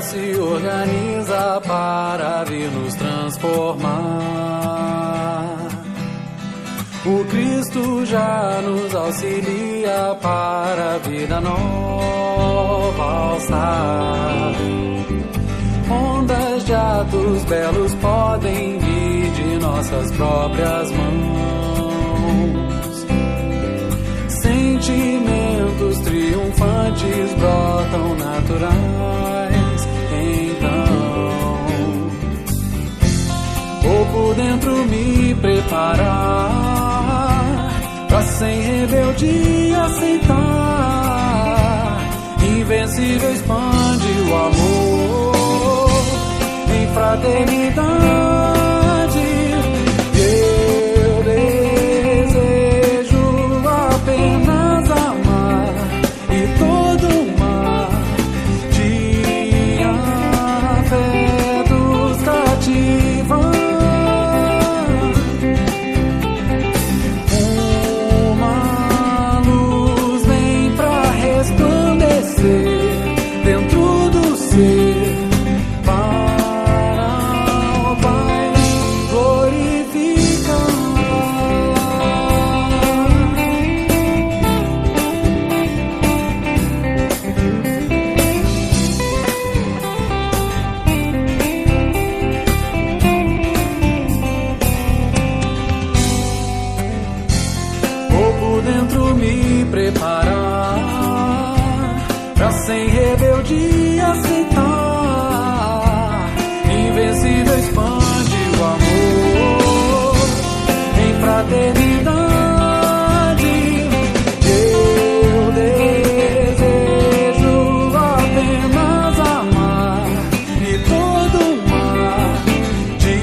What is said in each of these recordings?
se organiza para vir nos transformar. O Cristo já nos auxilia para a vida nova alçar. Ondas de atos belos podem vir de nossas próprias mãos. Sentimentos triunfantes brotam naturais, então vou por dentro me preparar pra sem rebeldia aceitar. Invencível expande o amor em fraternidade. Eu desejo apenas amar e todo mar de afetos cativar. Uma luz vem pra resplandecer dentro do ser. Sem rebeldia aceitar. Invencível expande o amor em fraternidade. Eu desejo apenas amar e todo mar de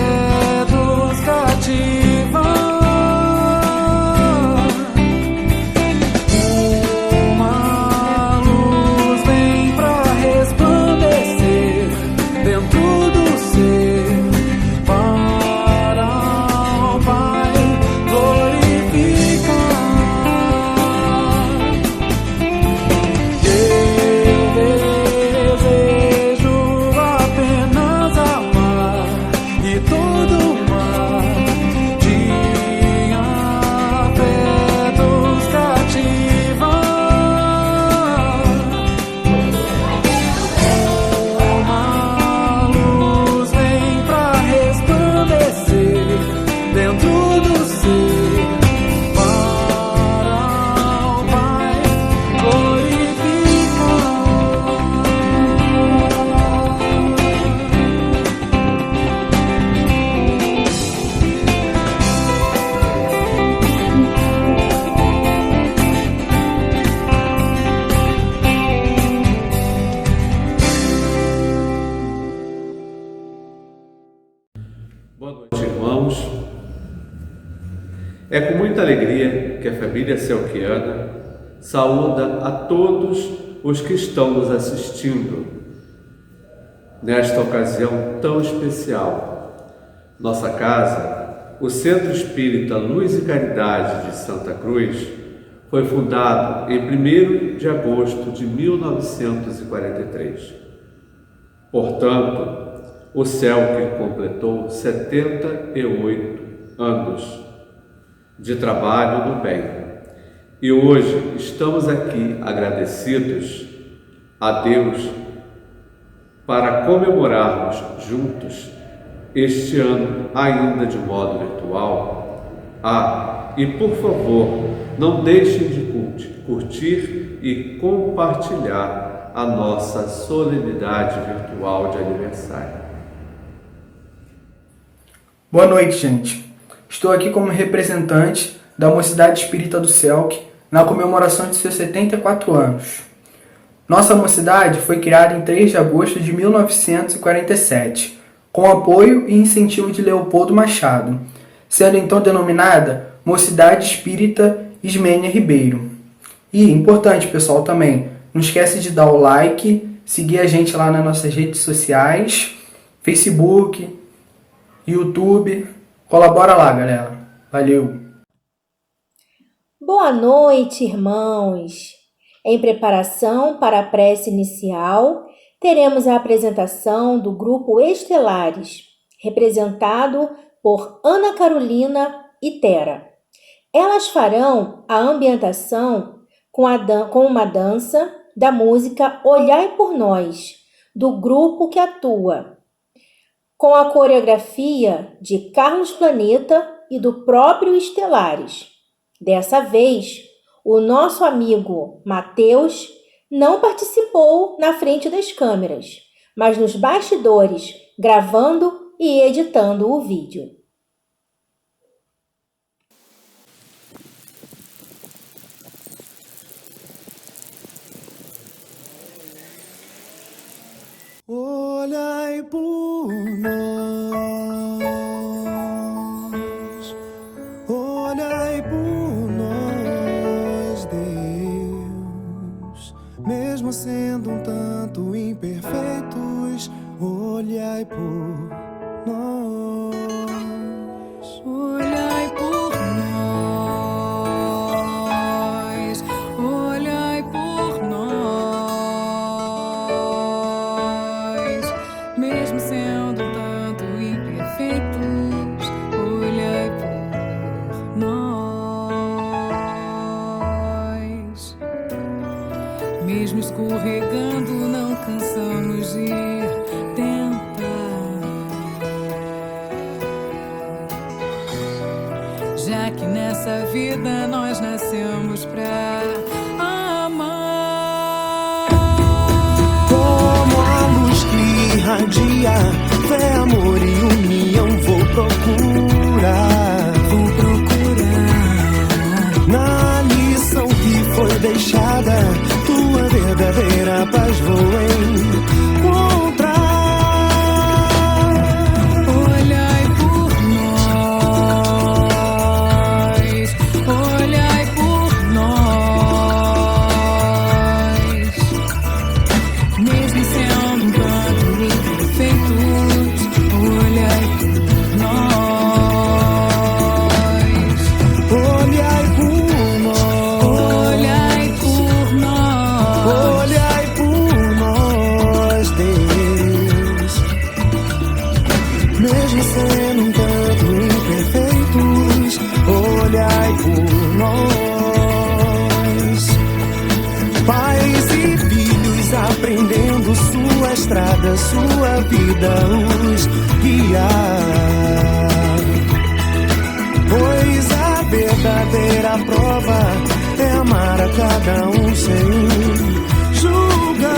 afetos cativar. Boa noite, irmãos. É com muita alegria que a família Selquiana saúda a todos os que estão nos assistindo nesta ocasião tão especial. Nossa casa, o Centro Espírita Luz e Caridade de Santa Cruz, foi fundado em 1º de agosto de 1943. Portanto, o CELC completou 78 anos de trabalho no bem. E hoje estamos aqui agradecidos a Deus para comemorarmos juntos este ano, ainda de modo virtual. E por favor, não deixem de curtir e compartilhar a nossa solenidade virtual de aniversário. Boa noite, gente. Estou aqui como representante da Mocidade Espírita do CELC na comemoração de seus 74 anos. Nossa mocidade foi criada em 3 de agosto de 1947, com apoio e incentivo de Leopoldo Machado, sendo então denominada Mocidade Espírita Ismênia Ribeiro. E, importante, pessoal, também, não esquece de dar o like, seguir a gente lá nas nossas redes sociais, Facebook, YouTube. Colabora lá, galera. Valeu! Boa noite, irmãos! Em preparação para a prece inicial, teremos a apresentação do grupo Estelares, representado por Ana Carolina e Tera. Elas farão a ambientação com uma dança da música Olhai por Nós, do grupo que atua, com a coreografia de Carlos Planeta e do próprio Estelares. Dessa vez, o nosso amigo Matheus não participou na frente das câmeras, mas nos bastidores, gravando e editando o vídeo. Olhai por nós, olhai por nós, Deus. Mesmo sendo um tanto imperfeitos, olhai por nós. Olhai por nós, olhai por nós. Mesmo sendo um tanto imperfeitos, olhai por nós. Mesmo escorregando, não cansamos de tentar. Já que nessa vida nós nascemos pra amar. Como a luz que irradia, fé, amor e união, vou procurar. Na lição que foi deixada, tua verdadeira paz vou encontrar. Olhai por nós, olhai por nós. Mesmo sendo um tanto imperfeitos, olhai por nós. Olhai por nós, Olhai por nós. olhai por nós, Deus. Mesmo sendo um tanto imperfeitos, olhai por nós. Pais e filhos aprendendo sua estrada, sua vida os guiar. Pois a verdadeira prova é amar a cada um sem julgar.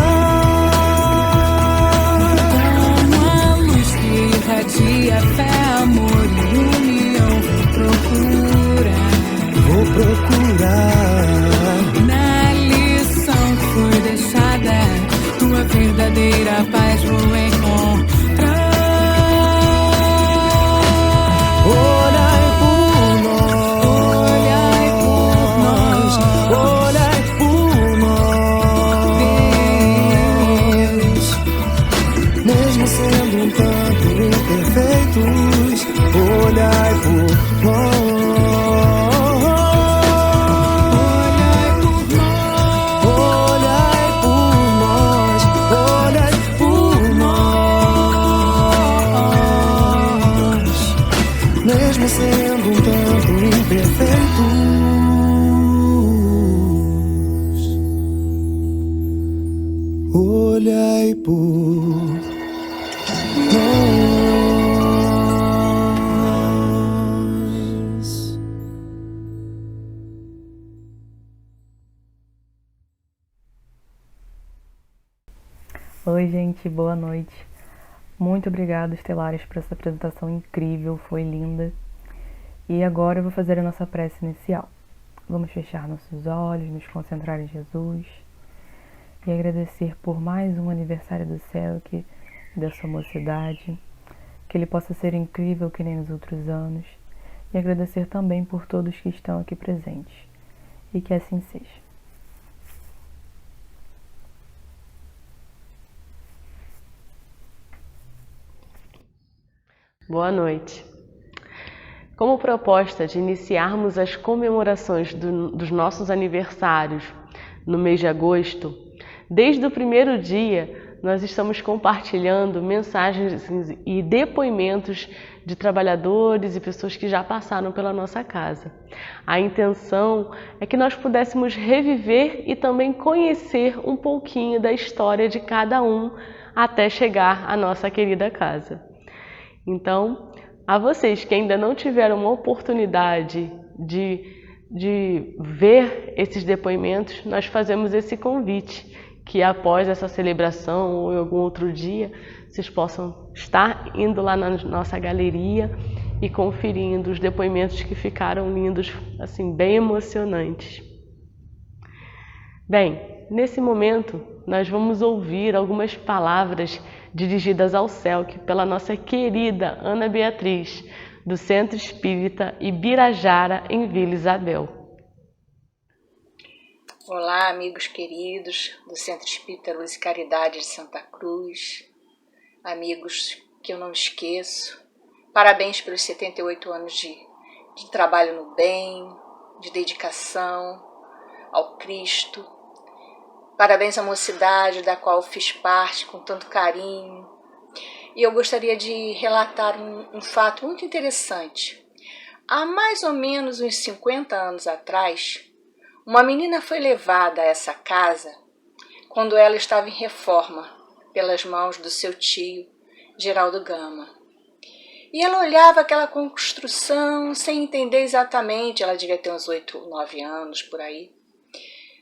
Como a luz que irradia fé, amor e união, Vou procurar. na lição que foi deixada, tua verdadeira paz vou encontrar. Olhai por nós, olhai por nós. Mesmo sendo um tanto imperfeitos, olhai por nós. Olhai por nós, olhai por nós. Mesmo sendo um tanto imperfeitos, olhai por nós. Oi, gente, boa noite. Muito obrigada, Estelares, por essa apresentação incrível, foi linda. E agora eu vou fazer a nossa prece inicial. Vamos fechar nossos olhos, nos concentrar em Jesus e agradecer por mais um aniversário do Celk e da sua mocidade, que ele possa ser incrível que nem nos outros anos, e agradecer também por todos que estão aqui presentes, e que assim seja. Boa noite. Como proposta de iniciarmos as comemorações dos nossos aniversários no mês de agosto, desde o primeiro dia, nós estamos compartilhando mensagens e depoimentos de trabalhadores e pessoas que já passaram pela nossa casa. A intenção é que nós pudéssemos reviver e também conhecer um pouquinho da história de cada um até chegar à nossa querida casa. Então, a vocês que ainda não tiveram uma oportunidade de ver esses depoimentos, nós fazemos esse convite, que após essa celebração ou em algum outro dia, vocês possam estar indo lá na nossa galeria e conferindo os depoimentos que ficaram lindos, assim, bem emocionantes. Bem, nesse momento, nós vamos ouvir algumas palavras dirigidas ao CELC pela nossa querida Ana Beatriz, do Centro Espírita Ibirajara, em Vila Isabel. Olá, amigos queridos do Centro Espírita Luz e Caridade de Santa Cruz, amigos que eu não esqueço, parabéns pelos 78 anos de trabalho no bem, de dedicação ao Cristo, parabéns à mocidade da qual eu fiz parte com tanto carinho. E eu gostaria de relatar um fato muito interessante. Há mais ou menos uns 50 anos atrás, uma menina foi levada a essa casa quando ela estava em reforma pelas mãos do seu tio, Geraldo Gama. E ela olhava aquela construção sem entender exatamente, ela devia ter uns 8 ou 9 anos por aí.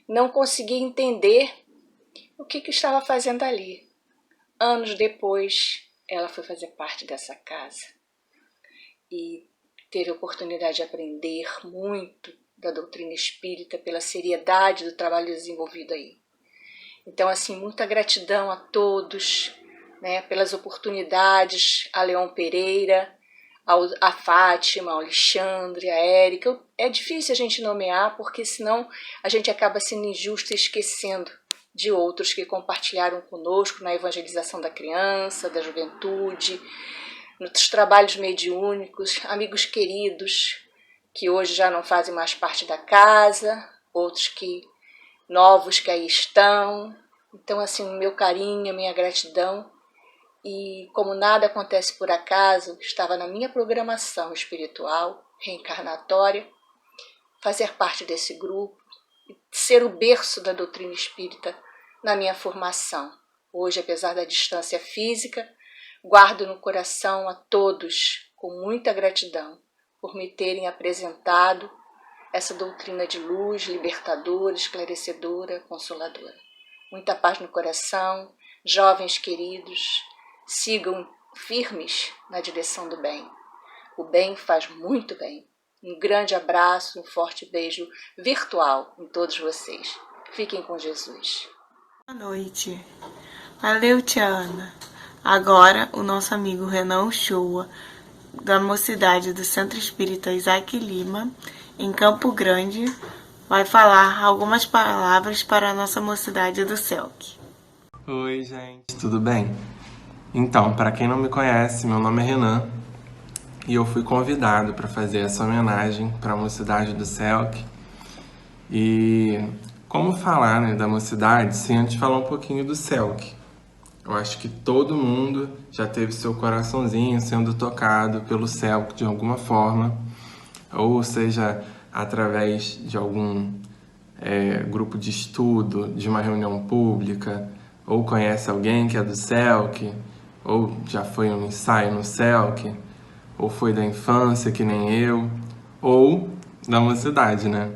Não conseguia entender o que estava fazendo ali. Anos depois, ela foi fazer parte dessa casa e teve a oportunidade de aprender muito da doutrina espírita pela seriedade do trabalho desenvolvido aí. Então, assim, muita gratidão a todos, né, pelas oportunidades, a Leon Pereira, a Fátima, ao Alexandre, a Érica. É difícil a gente nomear, porque senão a gente acaba sendo injusto e esquecendo de outros que compartilharam conosco na evangelização da criança, da juventude, nos trabalhos mediúnicos, amigos queridos que hoje já não fazem mais parte da casa, outros novos que aí estão. Então, assim, o meu carinho, a minha gratidão. E como nada acontece por acaso, estava na minha programação espiritual, reencarnatória, fazer parte desse grupo, ser o berço da doutrina espírita na minha formação. Hoje, apesar da distância física, guardo no coração a todos com muita gratidão por me terem apresentado essa doutrina de luz, libertadora, esclarecedora, consoladora. Muita paz no coração, jovens queridos, sigam firmes na direção do bem. O bem faz muito bem. Um grande abraço, um forte beijo virtual em todos vocês. Fiquem com Jesus. Boa noite. Valeu, tia Ana. Agora, o nosso amigo Renan Uchoa, da Mocidade do Centro Espírita Isaac Lima, em Campo Grande, vai falar algumas palavras para a nossa Mocidade do CELC. Oi, gente, tudo bem? Então, para quem não me conhece, meu nome é Renan e eu fui convidado para fazer essa homenagem para a Mocidade do CELC. E como falar, né, da Mocidade sem antes falar um pouquinho do CELC? Eu acho que todo mundo já teve seu coraçãozinho sendo tocado pelo CELC de alguma forma, ou seja, através de algum grupo de estudo, de uma reunião pública, ou conhece alguém que é do CELC, ou já foi um ensaio no CELC, ou foi da infância, que nem eu, ou da Mocidade, né?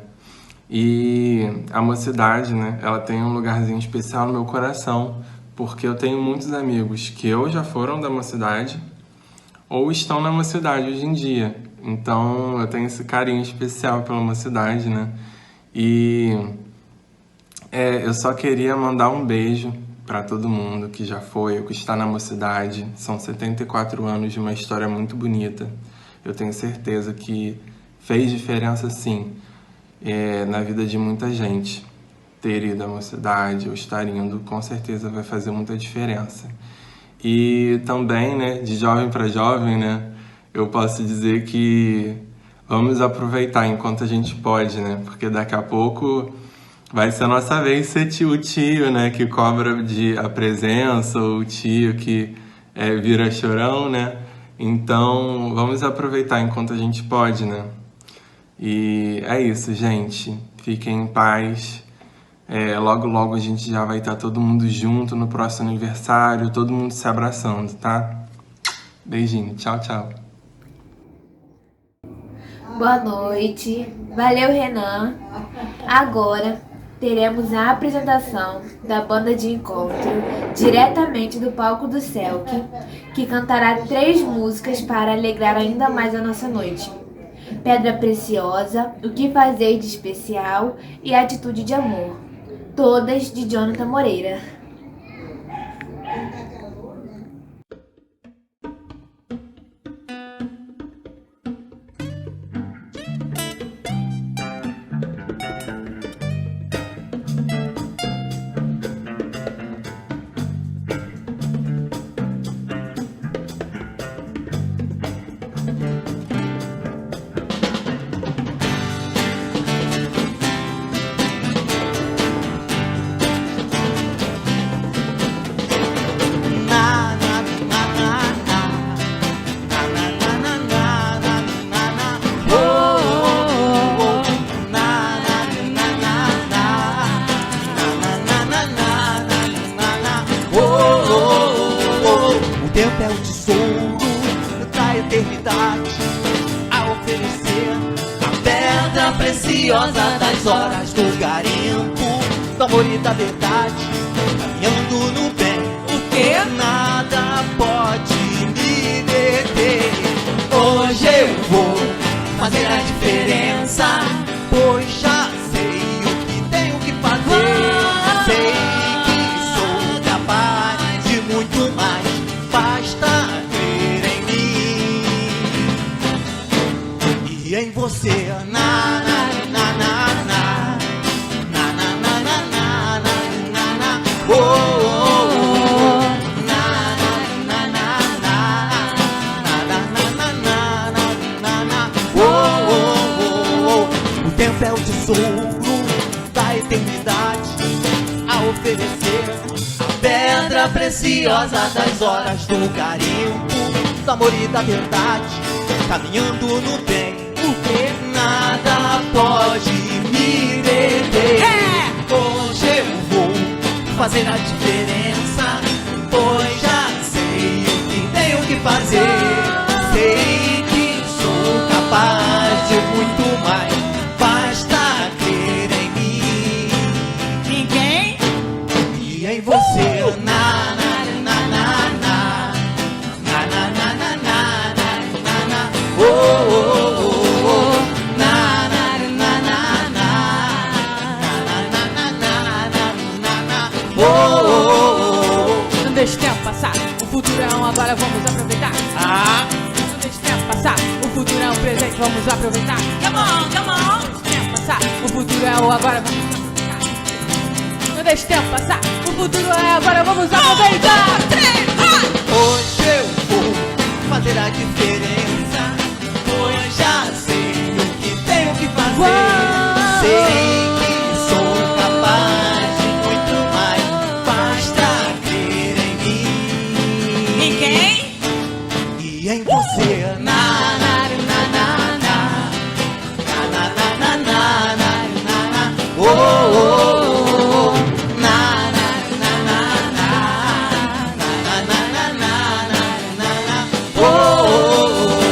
E a Mocidade, né, ela tem um lugarzinho especial no meu coração, porque eu tenho muitos amigos que ou já foram da Mocidade ou estão na Mocidade hoje em dia. Então eu tenho esse carinho especial pela Mocidade, né? E eu só queria mandar um beijo para todo mundo que já foi ou que está na Mocidade. São 74 anos de uma história muito bonita. Eu tenho certeza que fez diferença, sim, na vida de muita gente. Ter ido à Mocidade ou estar indo, com certeza vai fazer muita diferença. E também, né, de jovem para jovem, né, eu posso dizer que vamos aproveitar enquanto a gente pode, né, porque daqui a pouco vai ser a nossa vez ser o tio, né, que cobra a presença, ou o tio que vira chorão, né? Então, vamos aproveitar enquanto a gente pode, né? E é isso, gente. Fiquem em paz. Logo, logo a gente já vai estar todo mundo junto no próximo aniversário, todo mundo se abraçando, tá? Beijinho. Tchau, tchau. Boa noite. Valeu, Renan. Agora teremos a apresentação da banda de encontro, diretamente do palco do Selk, que cantará 3 músicas para alegrar ainda mais a nossa noite. Pedra Preciosa, O Que Fazer de Especial e Atitude de Amor. Todas de Jonathan Moreira. O tempo é o tesouro da eternidade a oferecer, a pedra preciosa das horas do garimpo, do amor e da verdade, caminhando no bem. O que? Nada pode me deter. Hoje eu vou fazer a diferença, pois já sei o que tenho que fazer. Sei que sou capaz de muito mais, basta crer em mim e em você. Na na na na na na na na na na na na oh, oh, oh. Na na na na na na na na na na oh, oh, oh. O tempo é o tesouro da eternidade a oferecer, a pedra preciosa das horas do garimpo, do amor e da verdade, caminhando no bem. Porque nada pode me deter. Hoje eu vou fazer a diferença, pois já sei o que tenho que fazer. Sei que sou capaz de muito mais, basta crer em mim. Em quem? E em você. Na na na na na na na na na na na na oh, oh, oh. Não deixe tempo passar, o futuro é um agora, vamos aproveitar. Não deixe tempo passar, o futuro é um presente, vamos aproveitar. Come on, come on. Não deixe tempo passar, o futuro é o agora, vamos aproveitar. Não deixe tempo passar, o futuro é agora, vamos aproveitar. Hoje eu vou fazer a diferença, pois já sei o que tenho que fazer. Sei que sou capaz de muito mais, basta crer em mim. Em quem? E em você. Na na na na na na na na na na na oh, oh, oh. Na na na na na na na na na na oh, oh, oh.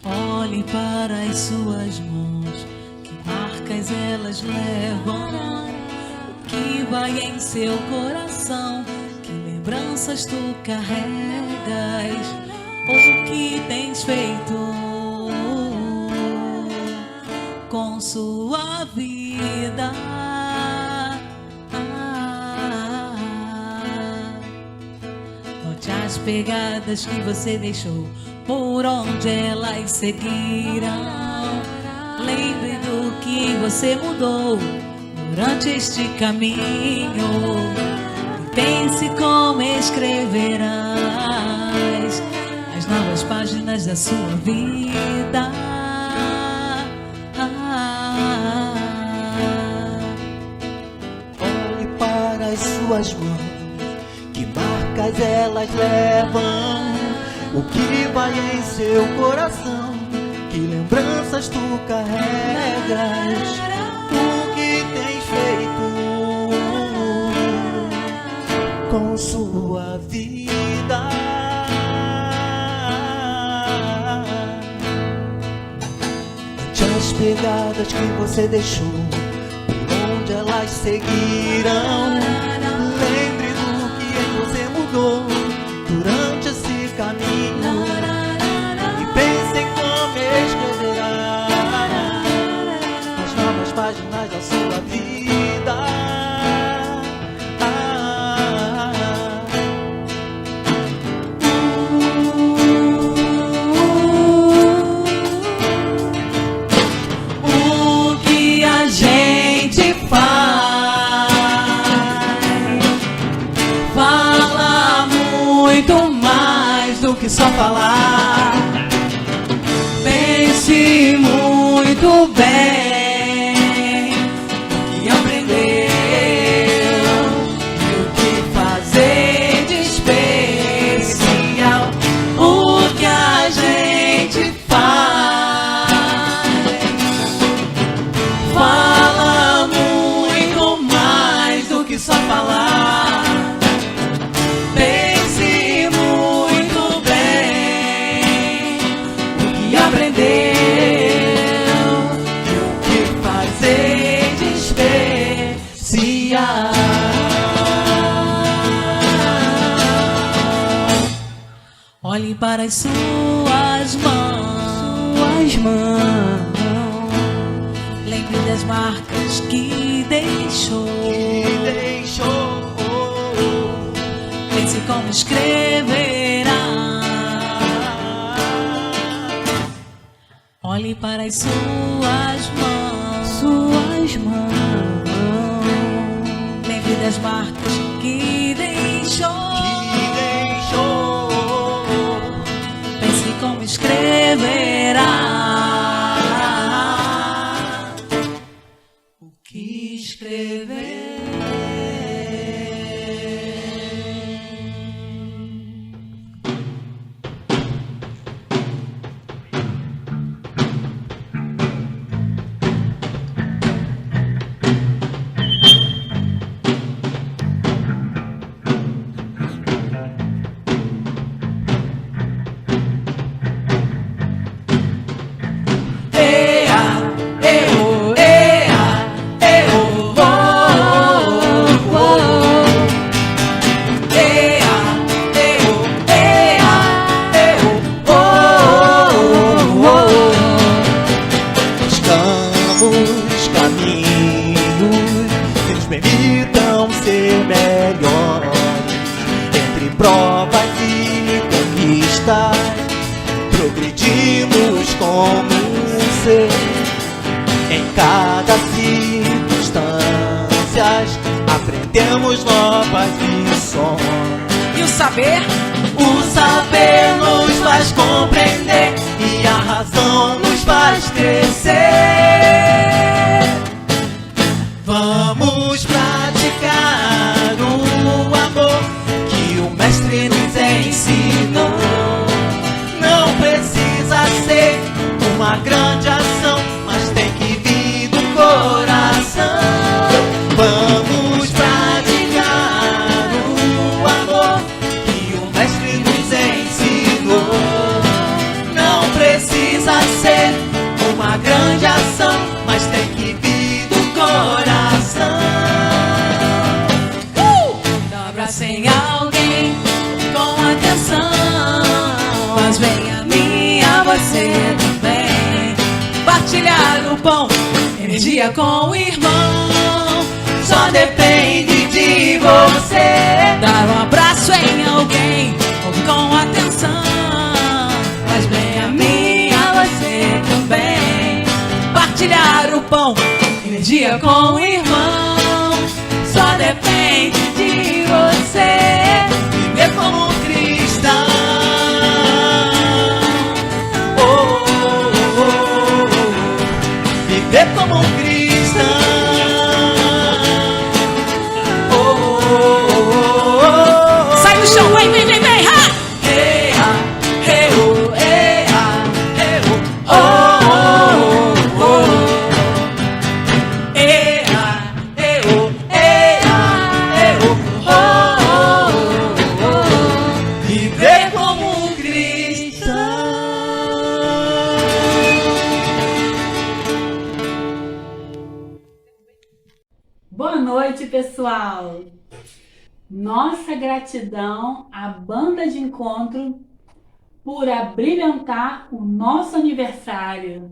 Olhe para as suas mãos, que marcas elas levam. vai em seu coração? Que lembranças tu carregas? O que tens feito com sua vida? Note as pegadas que você deixou, por onde elas seguiram. Lembre do que você mudou durante este caminho. E pense como escreverás as novas páginas da sua vida. Olhe para as suas mãos, que marcas elas levam. O que vai em seu coração? Que lembranças tu carregas? O que tens feito com sua vida? Ante as pegadas que você deixou, por onde elas seguiram. Lembre do que em você mudou durante esse caminho. E pense em como escreverá as novas páginas da sua vida. O que a gente fala muito mais do que só falar. Pense muito bem o que aprendeu e o que fazer de especial. O que a gente fala muito mais do que só falar. Pense muito bem o que aprendeu e o que fazer de especial. Olhe para as suas mãos, lembre das marcas que deixou. Pense como escreverá. Olhe para as suas mãos, lembre das marcas que deixou. Pense como escreverá. O que escrever? Buscamos caminhos que nos permitam ser melhores. Entre provas e conquistas, progredimos como um ser. Em cada circunstância, aprendemos novas lições. E o saber? O saber nos faz compreender e a razão nos faz crescer. Vamos praticar o amor que o mestre nos ensinou. Não precisa ser uma grande ação, mas tem que vir do coração. Vamos praticar o amor que o mestre nos ensinou. Não precisa ser uma grande ação, mas tem que vir do coração. você também. Partilhar o pão, energia com o irmão, só depende de você. Dar um abraço em alguém, ouve com atenção, faz bem a mim, a você também. Partilhar o pão, energia com o irmão, só depende de você. Viver como cristão. Viver como um cristão. Sai do chão, vem, vem, vem, vem, ha! Ei, ha, ei, oh, ei, ha, ei, oh, oh, oh, oh. Ei, ha, ei, oh, ei, ha, ei, oh, oh, oh, oh. Viver como um cristão. Boa noite, pessoal! Nossa gratidão à banda de encontro por abrilhantar o nosso aniversário.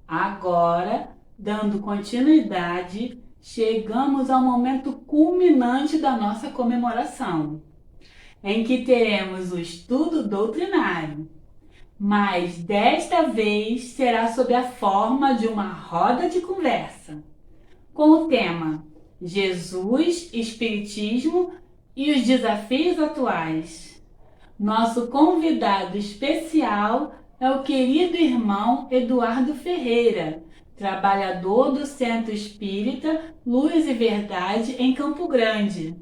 Agora, dando continuidade, chegamos ao momento culminante da nossa comemoração, em que teremos o estudo doutrinário, mas desta vez será sob a forma de uma roda de conversa, com o tema Jesus, Espiritismo e os desafios atuais. Nosso convidado especial é o querido irmão Eduardo Ferreira, trabalhador do Centro Espírita Luz e Verdade em Campo Grande.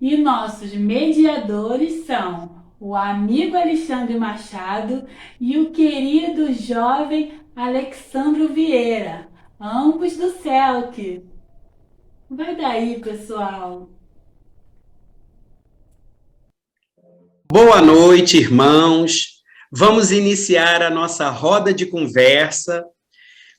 E nossos mediadores são o amigo Alexandre Machado e o querido jovem Alexandro Vieira, ambos do CELC. Vai daí, pessoal. Boa noite, irmãos. Vamos iniciar a nossa roda de conversa.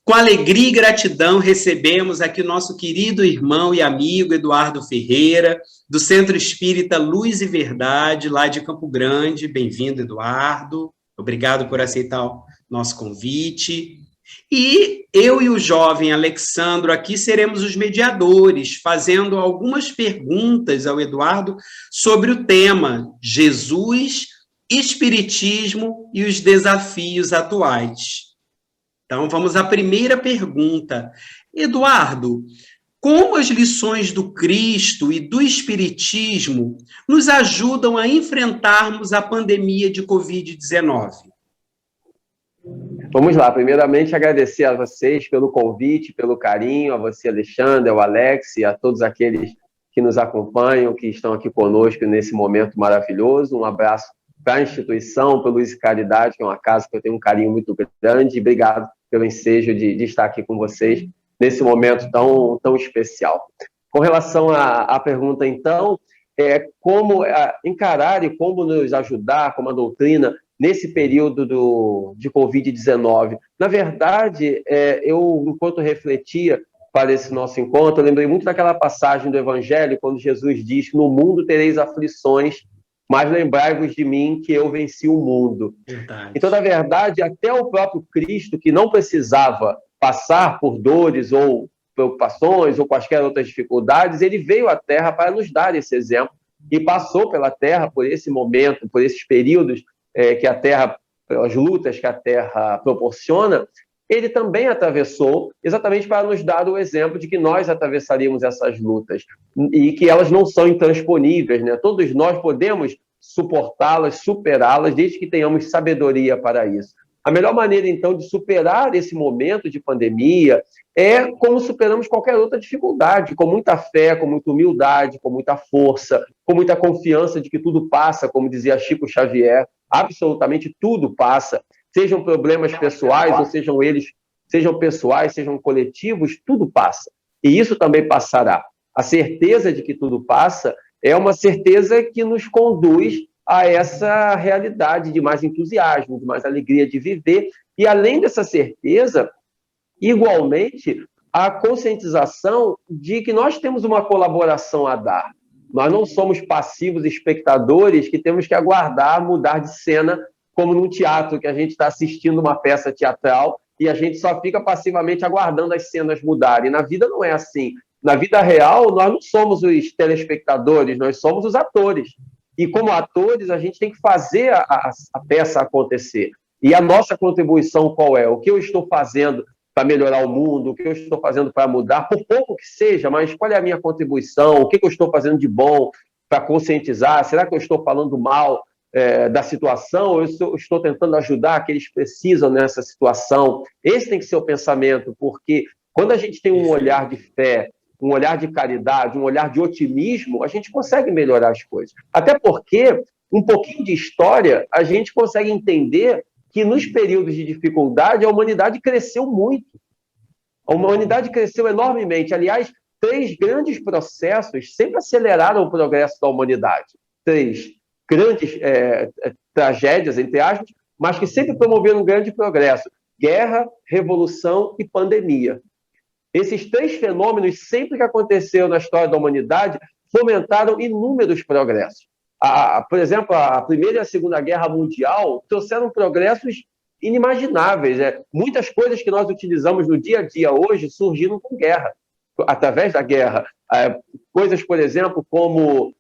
Com alegria e gratidão, recebemos aqui o nosso querido irmão e amigo Eduardo Ferreira, do Centro Espírita Luz e Verdade, lá de Campo Grande. Bem-vindo, Eduardo. Obrigado por aceitar o nosso convite. E eu e o jovem Alexandro aqui seremos os mediadores, fazendo algumas perguntas ao Eduardo sobre o tema Jesus, Espiritismo e os desafios atuais. Então, vamos à primeira pergunta. Eduardo, como as lições do Cristo e do Espiritismo nos ajudam a enfrentarmos a pandemia de Covid-19? Vamos lá, primeiramente agradecer a vocês pelo convite, pelo carinho, a você, Alexandre, ao Alex e a todos aqueles que nos acompanham, que estão aqui conosco nesse momento maravilhoso. Um abraço para a instituição, pelo Luz e Caridade, que é uma casa que eu tenho um carinho muito grande, e obrigado pelo ensejo de estar aqui com vocês nesse momento tão especial. Com relação à pergunta, então, como encarar e como nos ajudar, como a doutrina, nesse período de Covid-19. Na verdade, eu, enquanto refletia para esse nosso encontro, eu lembrei muito daquela passagem do Evangelho, quando Jesus diz que no mundo tereis aflições, mas lembrai-vos de mim que eu venci o mundo. Verdade. Então, na verdade, até o próprio Cristo, que não precisava passar por dores ou preocupações ou quaisquer outras dificuldades, ele veio à Terra para nos dar esse exemplo e passou pela Terra por esse momento, por esses períodos que a Terra, as lutas que a Terra proporciona. Ele também atravessou exatamente para nos dar o exemplo de que nós atravessaríamos essas lutas e que elas não são intransponíveis, né? Todos nós podemos suportá-las, superá-las, desde que tenhamos sabedoria para isso. A melhor maneira, então, de superar esse momento de pandemia é como superamos qualquer outra dificuldade, com muita fé, com muita humildade, com muita força, com muita confiança de que tudo passa, como dizia Chico Xavier, absolutamente tudo passa. Sejam problemas pessoais, ou sejam pessoais, sejam coletivos, tudo passa. E isso também passará. A certeza de que tudo passa é uma certeza que nos conduz a essa realidade de mais entusiasmo, de mais alegria de viver. E, além dessa certeza, igualmente, a conscientização de que nós temos uma colaboração a dar. Nós não somos passivos espectadores que temos que aguardar mudar de cena como num teatro, que a gente está assistindo uma peça teatral e a gente só fica passivamente aguardando as cenas mudarem. Na vida não é assim. Na vida real, nós não somos os telespectadores, nós somos os atores. E como atores, a gente tem que fazer a peça acontecer. E a nossa contribuição qual é? O que eu estou fazendo para melhorar o mundo? O que eu estou fazendo para mudar? Por pouco que seja, mas qual é a minha contribuição? O que eu estou fazendo de bom para conscientizar? Será que eu estou falando mal da situação? Ou eu estou tentando ajudar aqueles que precisam nessa situação? Esse tem que ser o pensamento, porque quando a gente tem um olhar de fé, um olhar de caridade, um olhar de otimismo, a gente consegue melhorar as coisas. Até porque, um pouquinho de história, a gente consegue entender que nos períodos de dificuldade a humanidade cresceu muito. A humanidade cresceu enormemente. Aliás, 3 grandes processos sempre aceleraram o progresso da humanidade. 3 grandes tragédias, entre aspas, mas que sempre promoveram um grande progresso. Guerra, revolução e pandemia. Esses 3 fenômenos, sempre que aconteceram na história da humanidade, fomentaram inúmeros progressos. Por exemplo, a Primeira e a Segunda Guerra Mundial trouxeram progressos inimagináveis. Muitas coisas que nós utilizamos no dia a dia hoje surgiram com guerra, através da guerra. Coisas, por exemplo, como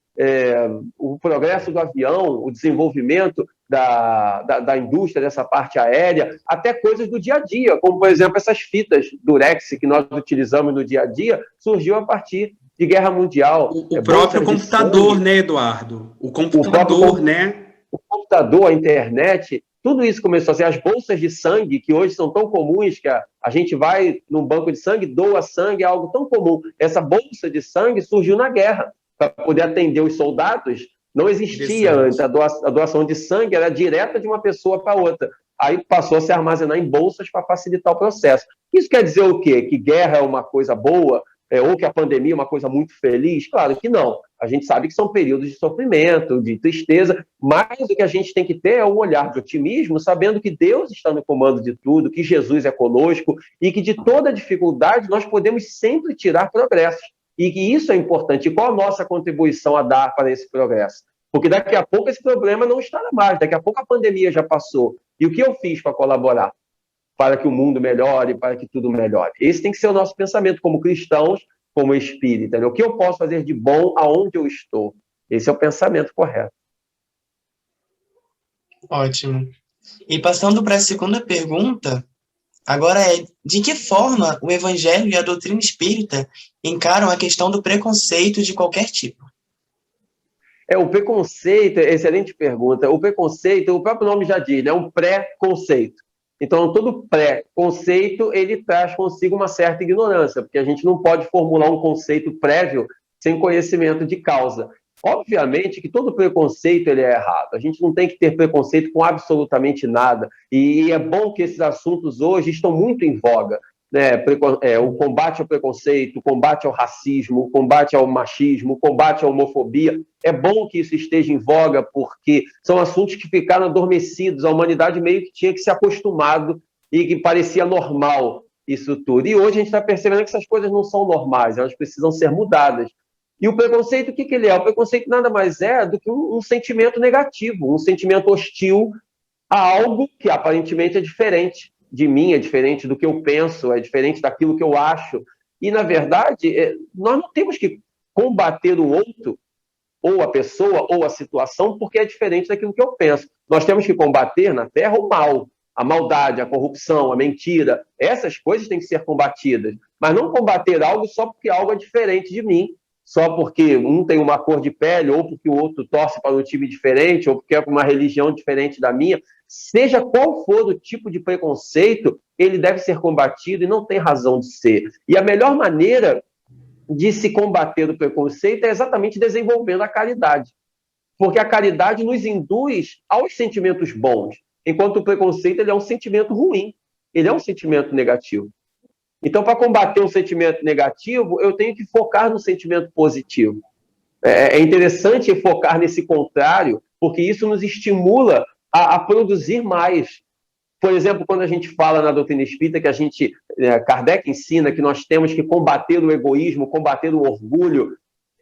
o progresso do avião, o desenvolvimento da indústria dessa parte aérea, até coisas do dia a dia, como, por exemplo, essas fitas durex que nós utilizamos no dia a dia, surgiu a partir de guerra mundial. O próprio computador, né, Eduardo? O computador, né? O computador, a internet, tudo isso começou a ser as bolsas de sangue, que hoje são tão comuns, que a gente vai num banco de sangue, doa sangue, é algo tão comum. Essa bolsa de sangue surgiu na guerra, para poder atender os soldados. Não existia antes, a doação de sangue era direta de uma pessoa para outra. Aí passou a se armazenar em bolsas para facilitar o processo. Isso quer dizer o quê? Que guerra é uma coisa boa? Ou que a pandemia é uma coisa muito feliz? Claro que não. A gente sabe que são períodos de sofrimento, de tristeza, mas o que a gente tem que ter é um olhar de otimismo, sabendo que Deus está no comando de tudo, que Jesus é conosco e que de toda dificuldade nós podemos sempre tirar progressos. E que isso é importante. E qual a nossa contribuição a dar para esse progresso? Porque daqui a pouco esse problema não estará mais, daqui a pouco a pandemia já passou. E o que eu fiz para colaborar? Para que o mundo melhore, para que tudo melhore. Esse tem que ser o nosso pensamento como cristãos, como espírita. O que eu posso fazer de bom aonde eu estou? Esse é o pensamento correto. Ótimo. E passando para a segunda pergunta, agora de que forma o Evangelho e a doutrina espírita encaram a questão do preconceito de qualquer tipo? O preconceito, excelente pergunta. O preconceito, o próprio nome já diz, é um pré-conceito. Então, todo pré-conceito, ele traz consigo uma certa ignorância, porque a gente não pode formular um conceito prévio sem conhecimento de causa. Obviamente que todo preconceito ele é errado. A gente não tem que ter preconceito com absolutamente nada. E é bom que esses assuntos hoje estão muito em voga. O combate ao preconceito, o combate ao racismo, o combate ao machismo, o combate à homofobia. É bom que isso esteja em voga, porque são assuntos que ficaram adormecidos. A humanidade meio que tinha que se acostumado e que parecia normal isso tudo. E hoje a gente está percebendo que essas coisas não são normais, elas precisam ser mudadas. E o preconceito, o que ele é? O preconceito nada mais é do que um sentimento negativo, um sentimento hostil a algo que aparentemente é diferente de mim, é diferente do que eu penso, é diferente daquilo que eu acho. E, na verdade, nós não temos que combater o outro, ou a pessoa, ou a situação, porque é diferente daquilo que eu penso. Nós temos que combater na Terra o mal, a maldade, a corrupção, a mentira. Essas coisas têm que ser combatidas. Mas não combater algo só porque algo é diferente de mim, só porque um tem uma cor de pele, ou porque o outro torce para um time diferente, ou porque é para uma religião diferente da minha. Seja qual for o tipo de preconceito, ele deve ser combatido e não tem razão de ser. E a melhor maneira de se combater o preconceito é exatamente desenvolvendo a caridade. Porque a caridade nos induz aos sentimentos bons, enquanto o preconceito ele é um sentimento ruim, ele é um sentimento negativo. Então, para combater um sentimento negativo, eu tenho que focar no sentimento positivo. É interessante focar nesse contrário, porque isso nos estimula a produzir mais. Por exemplo, quando a gente fala na doutrina espírita, que Kardec ensina que nós temos que combater o egoísmo, combater o orgulho,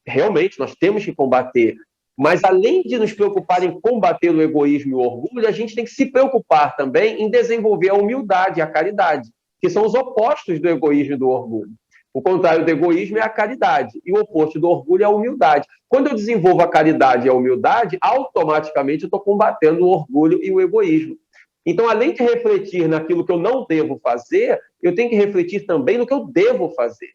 realmente nós temos que combater. Mas, além de nos preocupar em combater o egoísmo e o orgulho, a gente tem que se preocupar também em desenvolver a humildade e a caridade, que são os opostos do egoísmo e do orgulho. O contrário do egoísmo é a caridade, e o oposto do orgulho é a humildade. Quando eu desenvolvo a caridade e a humildade, automaticamente eu estou combatendo o orgulho e o egoísmo. Então, além de refletir naquilo que eu não devo fazer, eu tenho que refletir também no que eu devo fazer.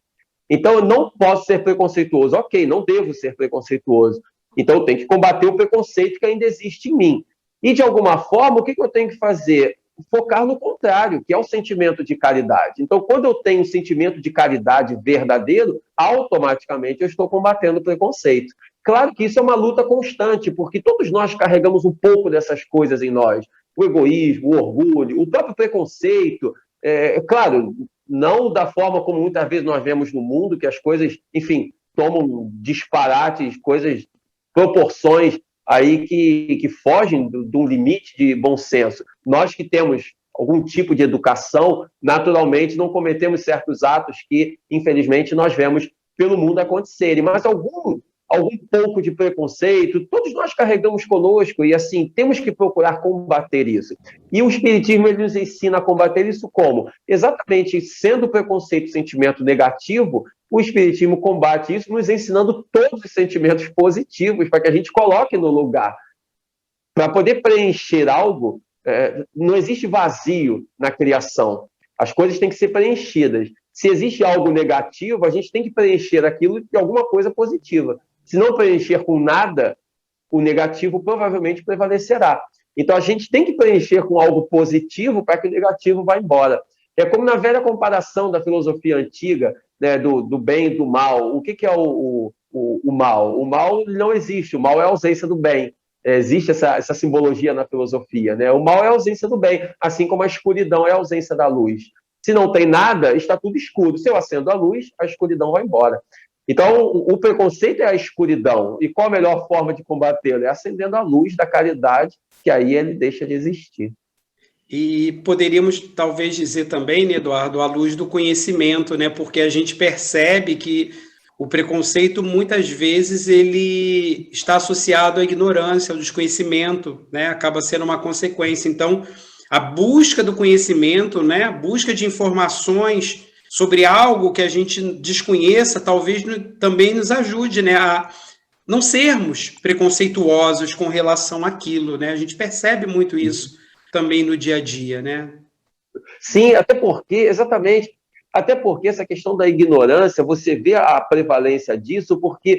Então, eu não posso ser preconceituoso. Ok, não devo ser preconceituoso. Então, eu tenho que combater o preconceito que ainda existe em mim. E, de alguma forma, o que eu tenho que fazer? Focar no contrário, que é o sentimento de caridade. Então, quando eu tenho um sentimento de caridade verdadeiro, automaticamente eu estou combatendo o preconceito. Claro que isso é uma luta constante, porque todos nós carregamos um pouco dessas coisas em nós. O egoísmo, o orgulho, o próprio preconceito. Claro, não da forma como muitas vezes nós vemos no mundo, que as coisas, enfim, tomam disparates, coisas, proporções aí que fogem do limite de bom senso. Nós que temos algum tipo de educação, naturalmente não cometemos certos atos que, infelizmente, nós vemos pelo mundo acontecerem. Mas algum pouco de preconceito, todos nós carregamos conosco e, assim, temos que procurar combater isso. E o Espiritismo ele nos ensina a combater isso como? Exatamente sendo o preconceito sentimento negativo, o Espiritismo combate isso nos ensinando todos os sentimentos positivos para que a gente coloque no lugar. Para poder preencher algo, não existe vazio na criação. As coisas têm que ser preenchidas. Se existe algo negativo, a gente tem que preencher aquilo de alguma coisa positiva. Se não preencher com nada, o negativo provavelmente prevalecerá. Então, a gente tem que preencher com algo positivo para que o negativo vá embora. É como na velha comparação da filosofia antiga, né, do bem e do mal. O que é o mal? O mal não existe, o mal é a ausência do bem. Existe essa simbologia na filosofia, né? O mal é a ausência do bem, assim como a escuridão é a ausência da luz. Se não tem nada, está tudo escuro. Se eu acendo a luz, a escuridão vai embora. Então, o preconceito é a escuridão. E qual a melhor forma de combatê-lo? É acendendo a luz da caridade, que aí ele deixa de existir. E poderíamos talvez dizer também, né, Eduardo, à luz do conhecimento, né? Porque a gente percebe que o preconceito, muitas vezes, ele está associado à ignorância, ao desconhecimento, né? Acaba sendo uma consequência. Então, a busca do conhecimento, né? A busca de informações sobre algo que a gente desconheça, talvez também nos ajude, né? A não sermos preconceituosos com relação àquilo, né? A gente percebe muito isso também no dia a dia, né? Sim, exatamente. Até porque essa questão da ignorância, você vê a prevalência disso, porque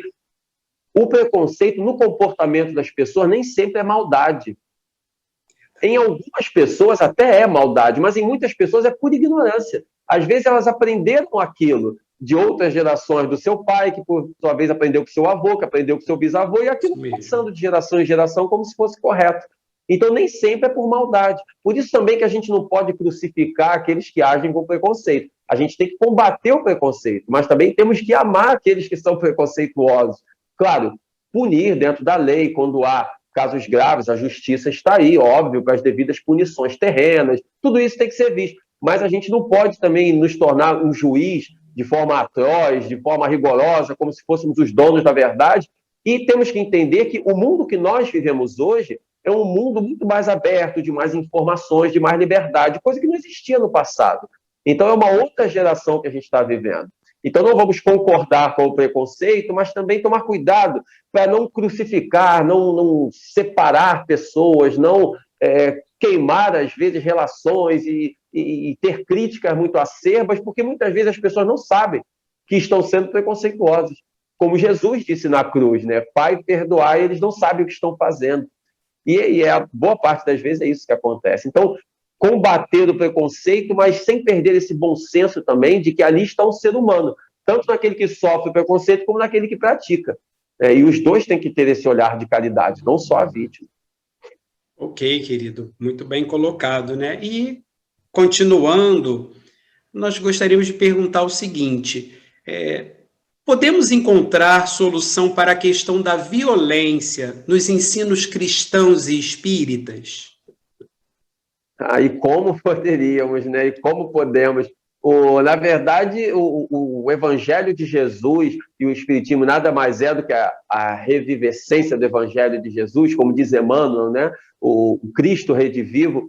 o preconceito no comportamento das pessoas nem sempre é maldade. Em algumas pessoas até é maldade, mas em muitas pessoas é pura ignorância. Às vezes elas aprenderam aquilo de outras gerações, do seu pai, que por sua vez aprendeu com seu avô, que aprendeu com seu bisavô, e aquilo passando de geração em geração como se fosse correto. Então, nem sempre é por maldade. Por isso também que a gente não pode crucificar aqueles que agem com preconceito. A gente tem que combater o preconceito, mas também temos que amar aqueles que são preconceituosos. Claro, punir dentro da lei, quando há casos graves, a justiça está aí, óbvio, com as devidas punições terrenas, tudo isso tem que ser visto. Mas a gente não pode também nos tornar um juiz de forma atroz, de forma rigorosa, como se fôssemos os donos da verdade, e temos que entender que o mundo que nós vivemos hoje é um mundo muito mais aberto, de mais informações, de mais liberdade, coisa que não existia no passado. Então, é uma outra geração que a gente está vivendo. Então, não vamos concordar com o preconceito, mas também tomar cuidado para não crucificar, não separar pessoas, não queimar, às vezes, relações e ter críticas muito acerbas, porque muitas vezes as pessoas não sabem que estão sendo preconceituosas. Como Jesus disse na cruz, né? Pai, perdoai, eles não sabem o que estão fazendo. E a boa parte das vezes é isso que acontece. Então, combater o preconceito, mas sem perder esse bom senso também de que ali está um ser humano, tanto naquele que sofre o preconceito como naquele que pratica. E os dois têm que ter esse olhar de caridade, não só a vítima. Ok, querido, muito bem colocado, né? E, continuando, nós gostaríamos de perguntar o seguinte, podemos encontrar solução para a questão da violência nos ensinos cristãos e espíritas? E como poderíamos, né? E como podemos? Na verdade, o Evangelho de Jesus e o Espiritismo nada mais é do que a revivescência do Evangelho de Jesus, como diz Emmanuel, né? O Cristo redivivo,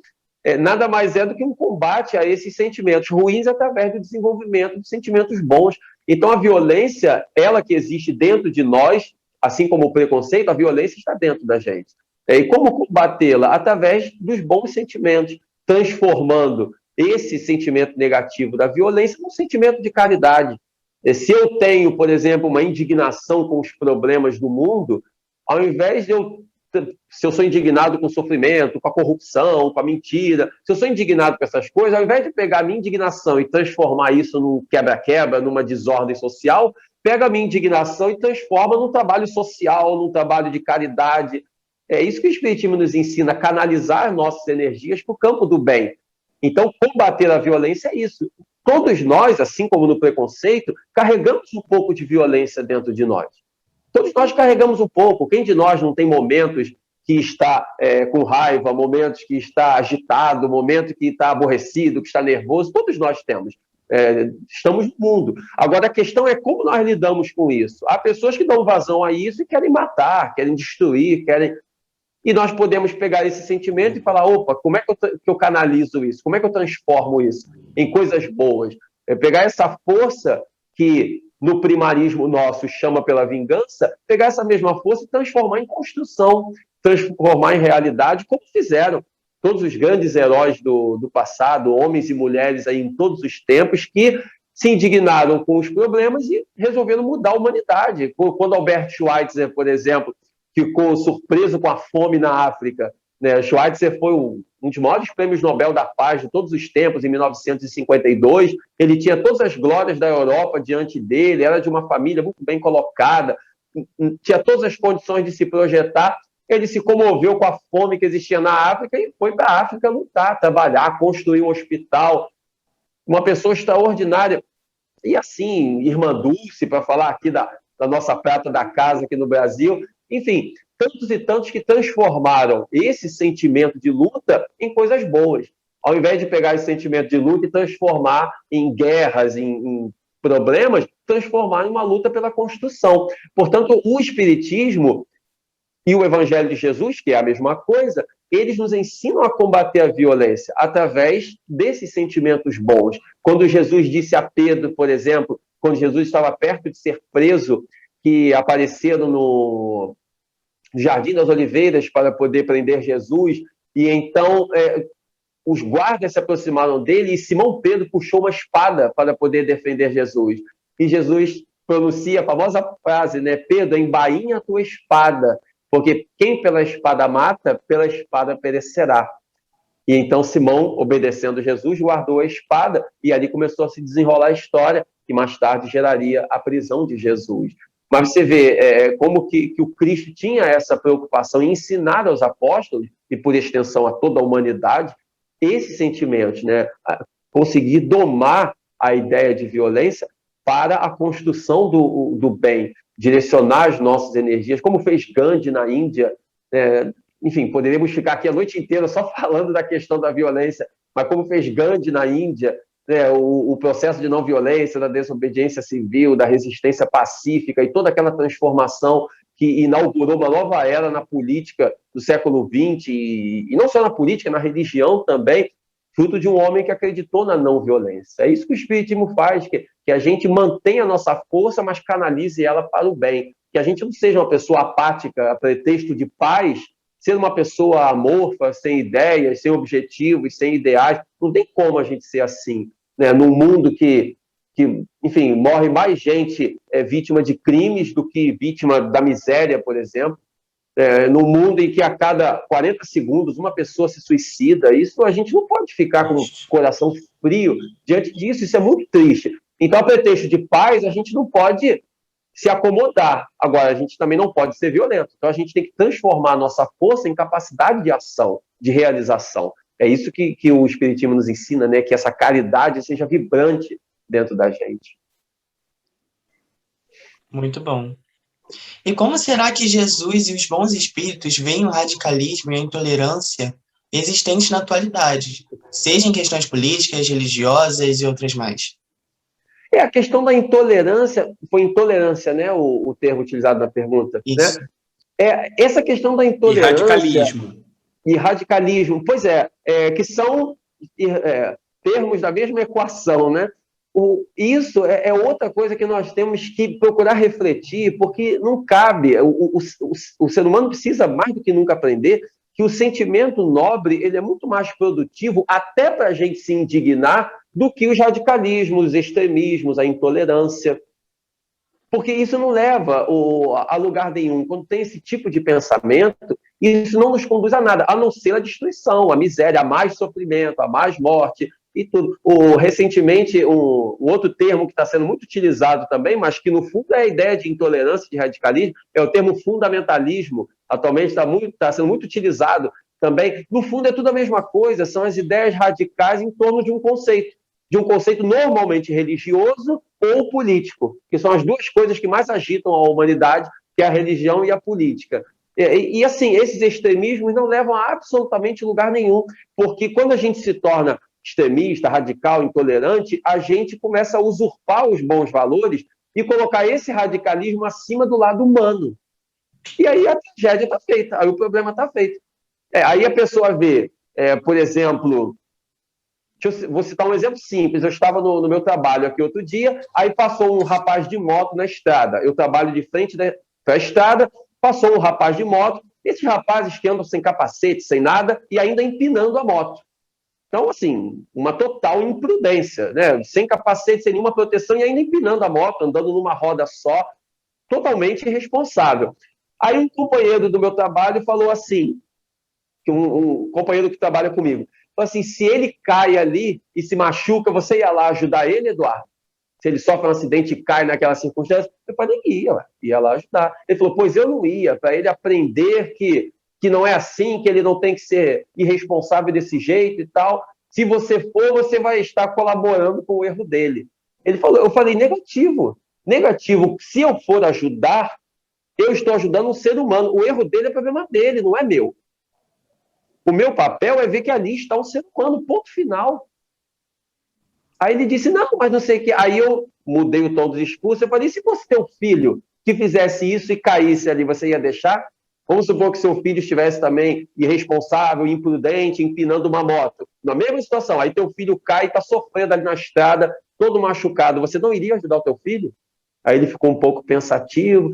nada mais é do que um combate a esses sentimentos ruins através do desenvolvimento de sentimentos bons. Então, a violência, ela que existe dentro de nós, assim como o preconceito, a violência está dentro da gente. E como combatê-la? Através dos bons sentimentos, transformando esse sentimento negativo da violência num sentimento de caridade. Se eu tenho, por exemplo, uma indignação com os problemas do mundo, ao invés de se eu sou indignado com o sofrimento, com a corrupção, com a mentira, se eu sou indignado com essas coisas, ao invés de pegar a minha indignação e transformar isso num quebra-quebra, numa desordem social, pega a minha indignação e transforma num trabalho social, num trabalho de caridade. É isso que o Espiritismo nos ensina, canalizar nossas energias para o campo do bem. Então, combater a violência é isso. Todos nós, assim como no preconceito, carregamos um pouco de violência dentro de nós. Todos nós carregamos um pouco. Quem de nós não tem momentos que está com raiva, momentos que está agitado, momentos que está aborrecido, que está nervoso? Todos nós temos. Estamos no mundo. Agora, a questão é como nós lidamos com isso. Há pessoas que dão vazão a isso e querem matar, querem destruir, querem... E nós podemos pegar esse sentimento e falar, opa, como é que eu canalizo isso? Como é que eu transformo isso em coisas boas? Pegar essa força que no primarismo nosso chama pela vingança, pegar essa mesma força e transformar em construção, transformar em realidade, como fizeram todos os grandes heróis do passado, homens e mulheres aí em todos os tempos, que se indignaram com os problemas e resolveram mudar a humanidade. Quando Albert Schweitzer, por exemplo, ficou surpreso com a fome na África, né? Schweitzer foi um dos maiores prêmios Nobel da Paz de todos os tempos, em 1952. Ele tinha todas as glórias da Europa diante dele, era de uma família muito bem colocada, tinha todas as condições de se projetar. Ele se comoveu com a fome que existia na África e foi para a África lutar, trabalhar, construir um hospital. Uma pessoa extraordinária. E assim, Irmã Dulce, para falar aqui da nossa prata da casa aqui no Brasil. Enfim, tantos e tantos que transformaram esse sentimento de luta em coisas boas. Ao invés de pegar esse sentimento de luta e transformar em guerras, em problemas, transformar em uma luta pela construção. Portanto, o Espiritismo e o Evangelho de Jesus, que é a mesma coisa, eles nos ensinam a combater a violência através desses sentimentos bons. Quando Jesus disse a Pedro, por exemplo, quando Jesus estava perto de ser preso, que apareceram no Jardim das Oliveiras para poder prender Jesus, e então os guardas se aproximaram dele e Simão Pedro puxou uma espada para poder defender Jesus. E Jesus pronuncia a famosa frase, né? Pedro, embainha a tua espada, porque quem pela espada mata, pela espada perecerá. E então Simão, obedecendo Jesus, guardou a espada e ali começou a se desenrolar a história que mais tarde geraria a prisão de Jesus. Mas você vê como que o Cristo tinha essa preocupação em ensinar aos apóstolos, e por extensão a toda a humanidade, esses sentimentos, né? Conseguir domar a ideia de violência para a construção do bem, direcionar as nossas energias, como fez Gandhi na Índia. Enfim, poderíamos ficar aqui a noite inteira só falando da questão da violência, mas como fez Gandhi na Índia, o processo de não violência, da desobediência civil, da resistência pacífica e toda aquela transformação que inaugurou uma nova era na política do século XX, e não só na política, na religião também, fruto de um homem que acreditou na não violência. É isso que o Espiritismo faz, que a gente mantenha a nossa força, mas canalize ela para o bem. Que a gente não seja uma pessoa apática, a pretexto de paz, ser uma pessoa amorfa, sem ideias, sem objetivos, sem ideais. Não tem como a gente ser assim, né? Num mundo que enfim, morre mais gente vítima de crimes do que vítima da miséria, por exemplo. Num mundo em que a cada 40 segundos uma pessoa se suicida, isso a gente não pode ficar com o coração frio diante disso, isso é muito triste. Então, a pretexto de paz, a gente não pode se acomodar. Agora, a gente também não pode ser violento. Então, a gente tem que transformar a nossa força em capacidade de ação, de realização. É isso que o Espiritismo nos ensina, né? Que essa caridade seja vibrante dentro da gente. Muito bom. E como será que Jesus e os bons espíritos veem o radicalismo e a intolerância existentes na atualidade, seja em questões políticas, religiosas e outras mais. A questão da intolerância, foi intolerância, né, o termo utilizado na pergunta, Isso. né? Essa questão da intolerância... E radicalismo, pois que são termos da mesma equação, né? Isso é outra coisa que nós temos que procurar refletir, porque não cabe, o ser humano precisa mais do que nunca aprender que o sentimento nobre ele é muito mais produtivo, até para a gente se indignar, do que os radicalismos, os extremismos, a intolerância. Porque isso não leva a lugar nenhum. Quando tem esse tipo de pensamento, isso não nos conduz a nada, a não ser a destruição, a miséria, a mais sofrimento, a mais morte e tudo. Recentemente, um outro termo que está sendo muito utilizado também, mas que no fundo é a ideia de intolerância, de radicalismo, é o termo fundamentalismo. Atualmente está sendo muito utilizado também. No fundo é tudo a mesma coisa, são as ideias radicais em torno de um conceito normalmente religioso ou político, que são as duas coisas que mais agitam a humanidade, que é a religião e a política. E assim, esses extremismos não levam a absolutamente lugar nenhum, porque quando a gente se torna extremista, radical, intolerante, a gente começa a usurpar os bons valores e colocar esse radicalismo acima do lado humano. E aí a tragédia está feita, aí o problema está feito. Aí a pessoa vê, por exemplo... Vou citar um exemplo simples. Eu estava no meu trabalho aqui outro dia, aí passou um rapaz de moto na estrada. Eu trabalho de frente para a estrada, passou um rapaz de moto, esses rapazes que andam sem capacete, sem nada, e ainda empinando a moto. Então, assim, uma total imprudência, né? Sem capacete, sem nenhuma proteção, e ainda empinando a moto, andando numa roda só, totalmente irresponsável. Aí um companheiro do meu trabalho falou assim, um companheiro que trabalha comigo, assim, se ele cai ali e se machuca, você ia lá ajudar ele, Eduardo? Se ele sofre um acidente e cai naquela circunstância? Eu falei, ia lá ajudar. Ele falou, pois eu não ia, para ele aprender que não é assim, que ele não tem que ser irresponsável desse jeito e tal. Se você for, você vai estar colaborando com o erro dele. Eu falei, negativo. Se eu for ajudar, eu estou ajudando um ser humano. O erro dele é problema dele, não é meu. O meu papel é ver que ali está um ser humano, ponto final. Aí ele disse, não, mas não sei o que. Aí eu mudei o tom do discurso, eu falei, se fosse teu filho que fizesse isso e caísse ali, você ia deixar? Vamos supor que seu filho estivesse também irresponsável, imprudente, empinando uma moto. Na mesma situação, aí teu filho cai e está sofrendo ali na estrada, todo machucado. Você não iria ajudar o teu filho? Aí ele ficou um pouco pensativo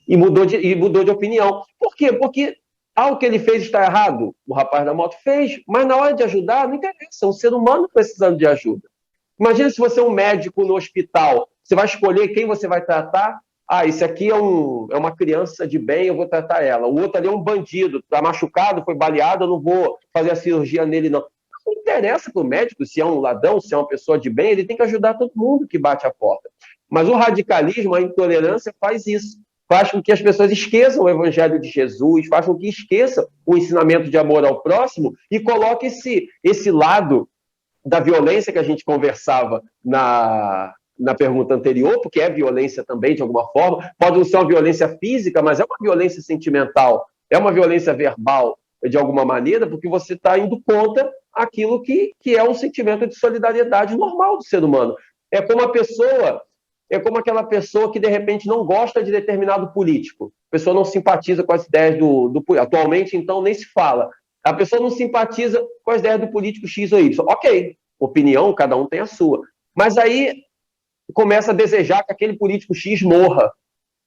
e mudou de opinião. Por quê? Porque o que ele fez está errado. O rapaz da moto fez, mas na hora de ajudar, não interessa. É um ser humano precisando de ajuda. Imagina se você é um médico no hospital, você vai escolher quem você vai tratar. Esse aqui é uma criança de bem, eu vou tratar ela. O outro ali é um bandido, está machucado, foi baleado, eu não vou fazer a cirurgia nele, não. Não interessa para o médico se é um ladrão, se é uma pessoa de bem, ele tem que ajudar todo mundo que bate a porta. Mas o radicalismo, a intolerância faz isso. Faz com que as pessoas esqueçam o evangelho de Jesus, faz com que esqueçam o ensinamento de amor ao próximo e coloque esse lado da violência que a gente conversava na pergunta anterior, porque é violência também, de alguma forma. Pode não ser uma violência física, mas é uma violência sentimental, é uma violência verbal, de alguma maneira, porque você está indo contra aquilo que é um sentimento de solidariedade normal do ser humano. É como aquela pessoa que, de repente, não gosta de determinado político. A pessoa não simpatiza com as ideias do atualmente, então, nem se fala. A pessoa não simpatiza com as ideias do político X ou Y. Ok, opinião, cada um tem a sua. Mas aí começa a desejar que aquele político X morra.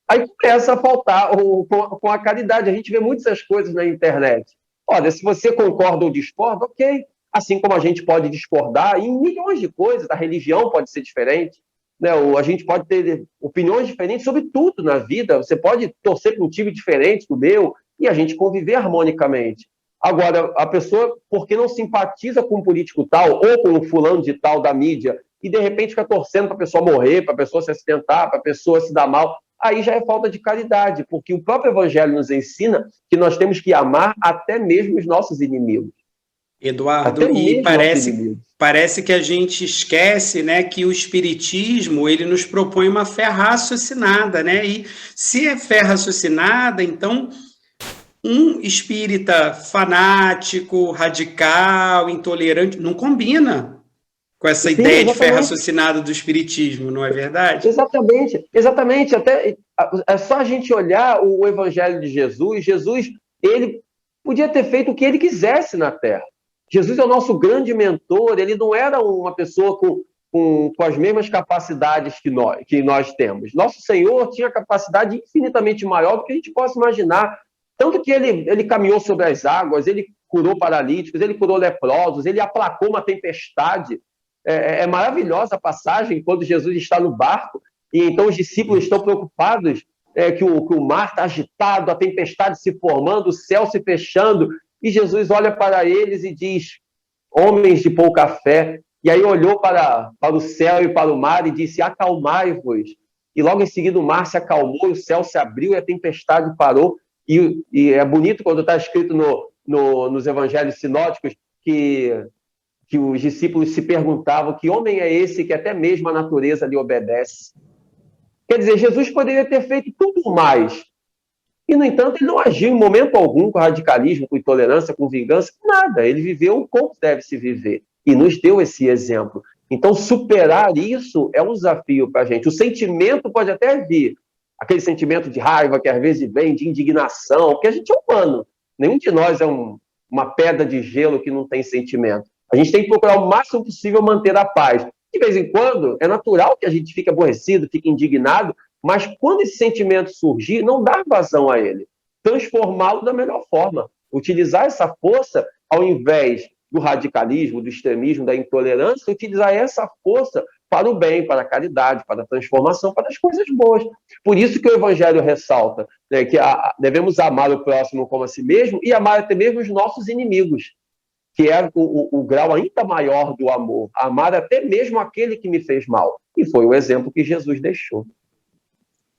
Aí começa a faltar com a caridade. A gente vê muitas coisas na internet. Olha, se você concorda ou discorda, ok. Assim como a gente pode discordar em milhões de coisas, a religião pode ser diferente, né? A gente pode ter opiniões diferentes sobre tudo na vida. Você pode torcer para um time diferente do meu e a gente conviver harmonicamente. Agora, a pessoa, porque não simpatiza com um político tal ou com um fulano de tal da mídia e, de repente, fica torcendo para a pessoa morrer, para a pessoa se acidentar, para a pessoa se dar mal, aí já é falta de caridade, porque o próprio Evangelho nos ensina que nós temos que amar até mesmo os nossos inimigos. Eduardo, e parece que a gente esquece, né, que o Espiritismo ele nos propõe uma fé raciocinada, né? E se é fé raciocinada, então um espírita fanático, radical, intolerante, não combina com essa Sim, ideia de fé exatamente. raciocinada do espiritismo, não é verdade? Exatamente, exatamente. Até é só a gente olhar o Evangelho de Jesus. Jesus, ele podia ter feito o que ele quisesse na Terra. Jesus é o nosso grande mentor. Ele não era uma pessoa com as mesmas capacidades que nós temos. Nosso Senhor tinha capacidade infinitamente maior do que a gente possa imaginar. Tanto que ele caminhou sobre as águas, ele curou paralíticos, ele curou leprosos, ele aplacou uma tempestade. É maravilhosa a passagem quando Jesus está no barco e então os discípulos estão preocupados que o mar está agitado, a tempestade se formando, o céu se fechando, e Jesus olha para eles e diz: homens de pouca fé. E aí olhou para o céu e para o mar e disse: acalmai-vos. E logo em seguida o mar se acalmou, o céu se abriu e a tempestade parou. E é bonito quando está escrito nos evangelhos sinóticos que os discípulos se perguntavam: que homem é esse que até mesmo a natureza lhe obedece? Quer dizer, Jesus poderia ter feito tudo mais. E, no entanto, ele não agiu em momento algum com radicalismo, com intolerância, com vingança, com nada. Ele viveu como deve se viver. E nos deu esse exemplo. Então, superar isso é um desafio para a gente. O sentimento pode até vir. Aquele sentimento de raiva que às vezes vem, de indignação, porque a gente é humano. Nenhum de nós é uma pedra de gelo que não tem sentimento. A gente tem que procurar o máximo possível manter a paz. De vez em quando, é natural que a gente fique aborrecido, fique indignado, mas quando esse sentimento surgir, não dar vazão a ele. Transformá-lo da melhor forma. Utilizar essa força, ao invés do radicalismo, do extremismo, da intolerância, utilizar essa força para o bem, para a caridade, para a transformação, para as coisas boas. Por isso que o Evangelho ressalta, né, que devemos amar o próximo como a si mesmo e amar até mesmo os nossos inimigos, que é o grau ainda maior do amor. Amar até mesmo aquele que me fez mal. E foi o exemplo que Jesus deixou.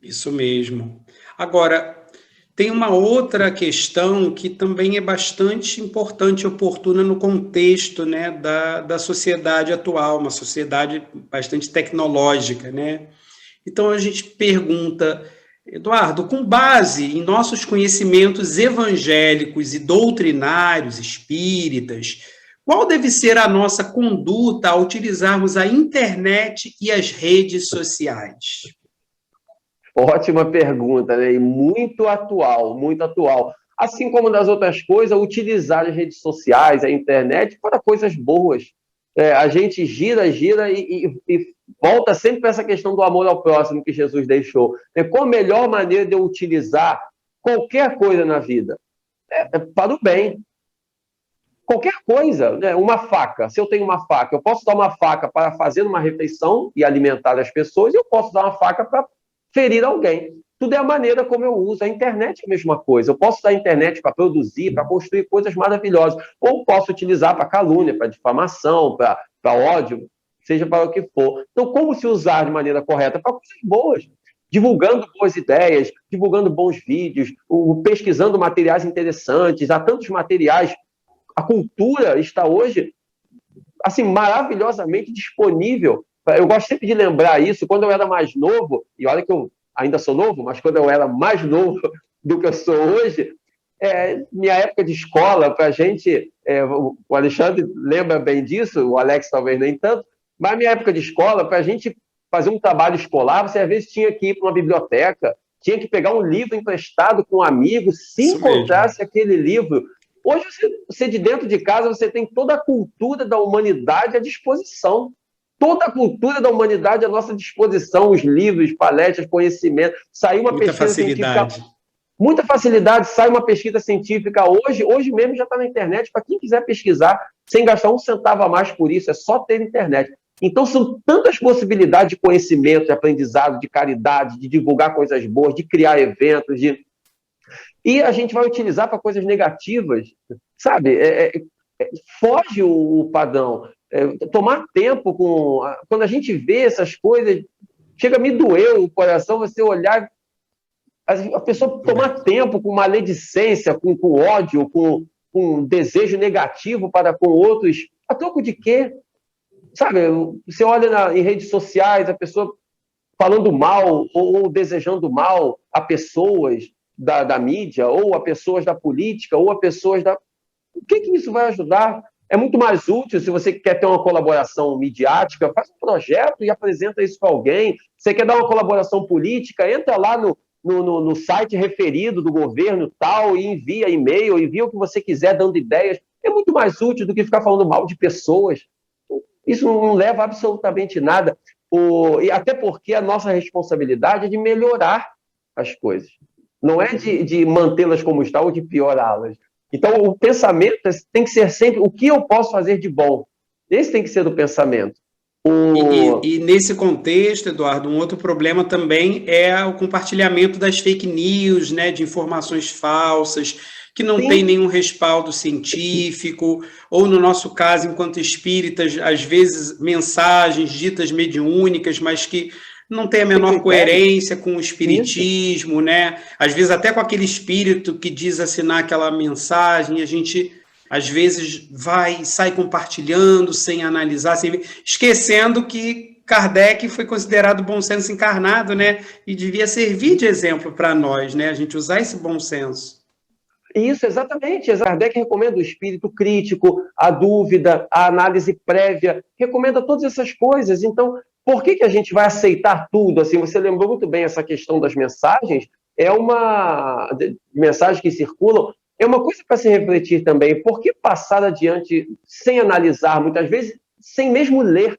Isso mesmo. Agora, tem uma outra questão que também é bastante importante e oportuna no contexto, né, da sociedade atual, uma sociedade bastante tecnológica, né? Então a gente pergunta: Eduardo, com base em nossos conhecimentos evangélicos e doutrinários espíritas, qual deve ser a nossa conduta ao utilizarmos a internet e as redes sociais? Ótima pergunta, né? E muito atual, muito atual. Assim como das outras coisas, utilizar as redes sociais, a internet, para coisas boas. A gente gira e volta sempre para essa questão do amor ao próximo que Jesus deixou. Qual a melhor maneira de eu utilizar qualquer coisa na vida? Para o bem. Qualquer coisa, né? Uma faca. Se eu tenho uma faca, eu posso usar uma faca para fazer uma refeição e alimentar as pessoas, e eu posso usar uma faca para ferir alguém. Tudo é a maneira como eu uso. A internet é a mesma coisa. Eu posso usar a internet para produzir, para construir coisas maravilhosas. Ou posso utilizar para calúnia, para difamação, para ódio, seja para o que for. Então, como se usar de maneira correta? Para coisas boas. Divulgando boas ideias, divulgando bons vídeos, pesquisando materiais interessantes. Há tantos materiais. A cultura está hoje, assim, maravilhosamente disponível. Eu gosto sempre de lembrar isso. Quando eu era mais novo, e olha que eu ainda sou novo, mas quando eu era mais novo do que eu sou hoje, minha época de escola, para a gente, o Alexandre lembra bem disso, o Alex talvez nem tanto, mas minha época de escola, para a gente fazer um trabalho escolar, você às vezes tinha que ir para uma biblioteca, tinha que pegar um livro emprestado com um amigo, se encontrasse aquele livro. Hoje, você de dentro de casa, você tem toda a cultura da humanidade à disposição. Toda a cultura da humanidade à nossa disposição, os livros, palestras, conhecimento. Saiu uma pesquisa científica. Muita facilidade, sai uma pesquisa científica hoje mesmo já está na internet, para quem quiser pesquisar, sem gastar um centavo a mais por isso, é só ter internet. Então, são tantas possibilidades de conhecimento, de aprendizado, de caridade, de divulgar coisas boas, de criar eventos, e a gente vai utilizar para coisas negativas, sabe? Foge o padrão. Tomar tempo com... Quando a gente vê essas coisas, chega a me doer o coração, você olhar... A pessoa tomar tempo com maledicência, com ódio, com desejo negativo para com outros, a troco de quê? Sabe, você olha em redes sociais, a pessoa falando mal ou desejando mal a pessoas, da mídia, ou a pessoas da política, ou a pessoas da... O que isso vai ajudar? É muito mais útil, se você quer ter uma colaboração midiática, faz um projeto e apresenta isso para alguém. Você quer dar uma colaboração política, entra lá no site referido do governo tal e envia e-mail, envia o que você quiser, dando ideias. É muito mais útil do que ficar falando mal de pessoas. Isso não leva a absolutamente nada. E até porque a nossa responsabilidade é de melhorar as coisas. Não é de mantê-las como estão ou de piorá-las. Então, o pensamento tem que ser sempre o que eu posso fazer de bom. Esse tem que ser o pensamento. E nesse contexto, Eduardo, um outro problema também é o compartilhamento das fake news, né, de informações falsas, que não tem nenhum respaldo científico, ou no nosso caso, enquanto espíritas, às vezes mensagens ditas mediúnicas, mas que não tem a menor coerência com o espiritismo, né? Às vezes até com aquele espírito que diz assinar aquela mensagem, a gente às vezes sai compartilhando sem analisar, esquecendo que Kardec foi considerado bom senso encarnado, né? E devia servir de exemplo para nós, né? A gente usar esse bom senso. Isso, exatamente. Kardec recomenda o espírito crítico, a dúvida, a análise prévia, recomenda todas essas coisas. Então, por que a gente vai aceitar tudo? Assim, você lembrou muito bem essa questão das mensagens, mensagens que circulam, é uma coisa para se refletir também. Por que passar adiante sem analisar, muitas vezes sem mesmo ler?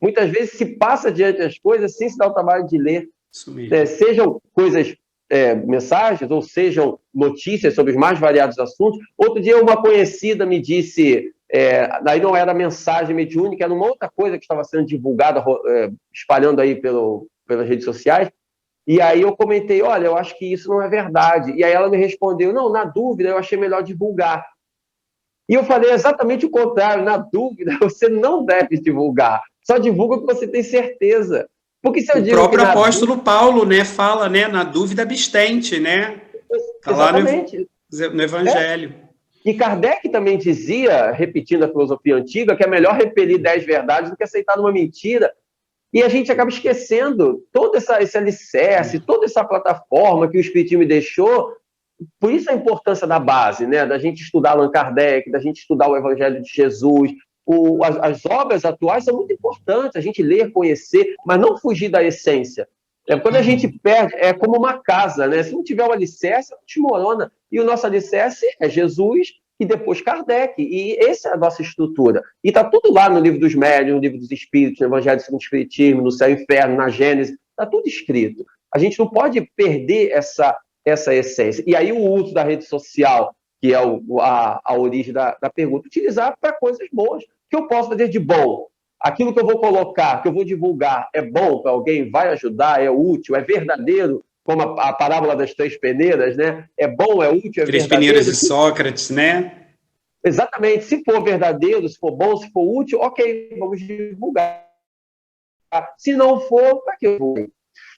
Muitas vezes se passa adiante as coisas sem se dar o trabalho de ler. Sejam coisas, mensagens, ou sejam notícias sobre os mais variados assuntos. Outro dia uma conhecida me disse, daí não era mensagem mediúnica, era uma outra coisa que estava sendo divulgada, espalhando aí pelas redes sociais. E aí eu comentei, olha, eu acho que isso não é verdade. E aí ela me respondeu, não, na dúvida eu achei melhor divulgar. E eu falei exatamente o contrário, na dúvida você não deve divulgar, só divulga o que você tem certeza. Porque se eu digo o próprio apóstolo Paulo, né, fala, né, na dúvida abstente, né? Tá exatamente. Lá no Evangelho. E Kardec também dizia, repetindo a filosofia antiga, que é melhor repelir 10 verdades do que aceitar uma mentira. E a gente acaba esquecendo todo esse alicerce, toda essa plataforma que o Espiritismo deixou. Por isso a importância da base, né? Da gente estudar Allan Kardec, da gente estudar o Evangelho de Jesus. As obras atuais são muito importantes, a gente ler, conhecer, mas não fugir da essência. Quando a gente perde, é como uma casa, né? Se não tiver o alicerce, ela desmorona. E o nosso alicerce é Jesus e depois Kardec. E essa é a nossa estrutura. E está tudo lá no Livro dos Médiuns, no Livro dos Espíritos, no Evangelho segundo o Espiritismo, no Céu e Inferno, na Gênesis. Está tudo escrito. A gente não pode perder essa essência. E aí o uso da rede social, que é a origem da pergunta, utilizar para coisas boas. O que eu posso fazer de bom? Aquilo que eu vou colocar, que eu vou divulgar, é bom para alguém? Vai ajudar? É útil? É verdadeiro? Como a parábola das 3 peneiras, né? É bom, é útil, é 3 verdadeiro? peneiras de Sócrates, né? Exatamente. Se for verdadeiro, se for bom, se for útil, ok, vamos divulgar. Se não for, para que eu vou?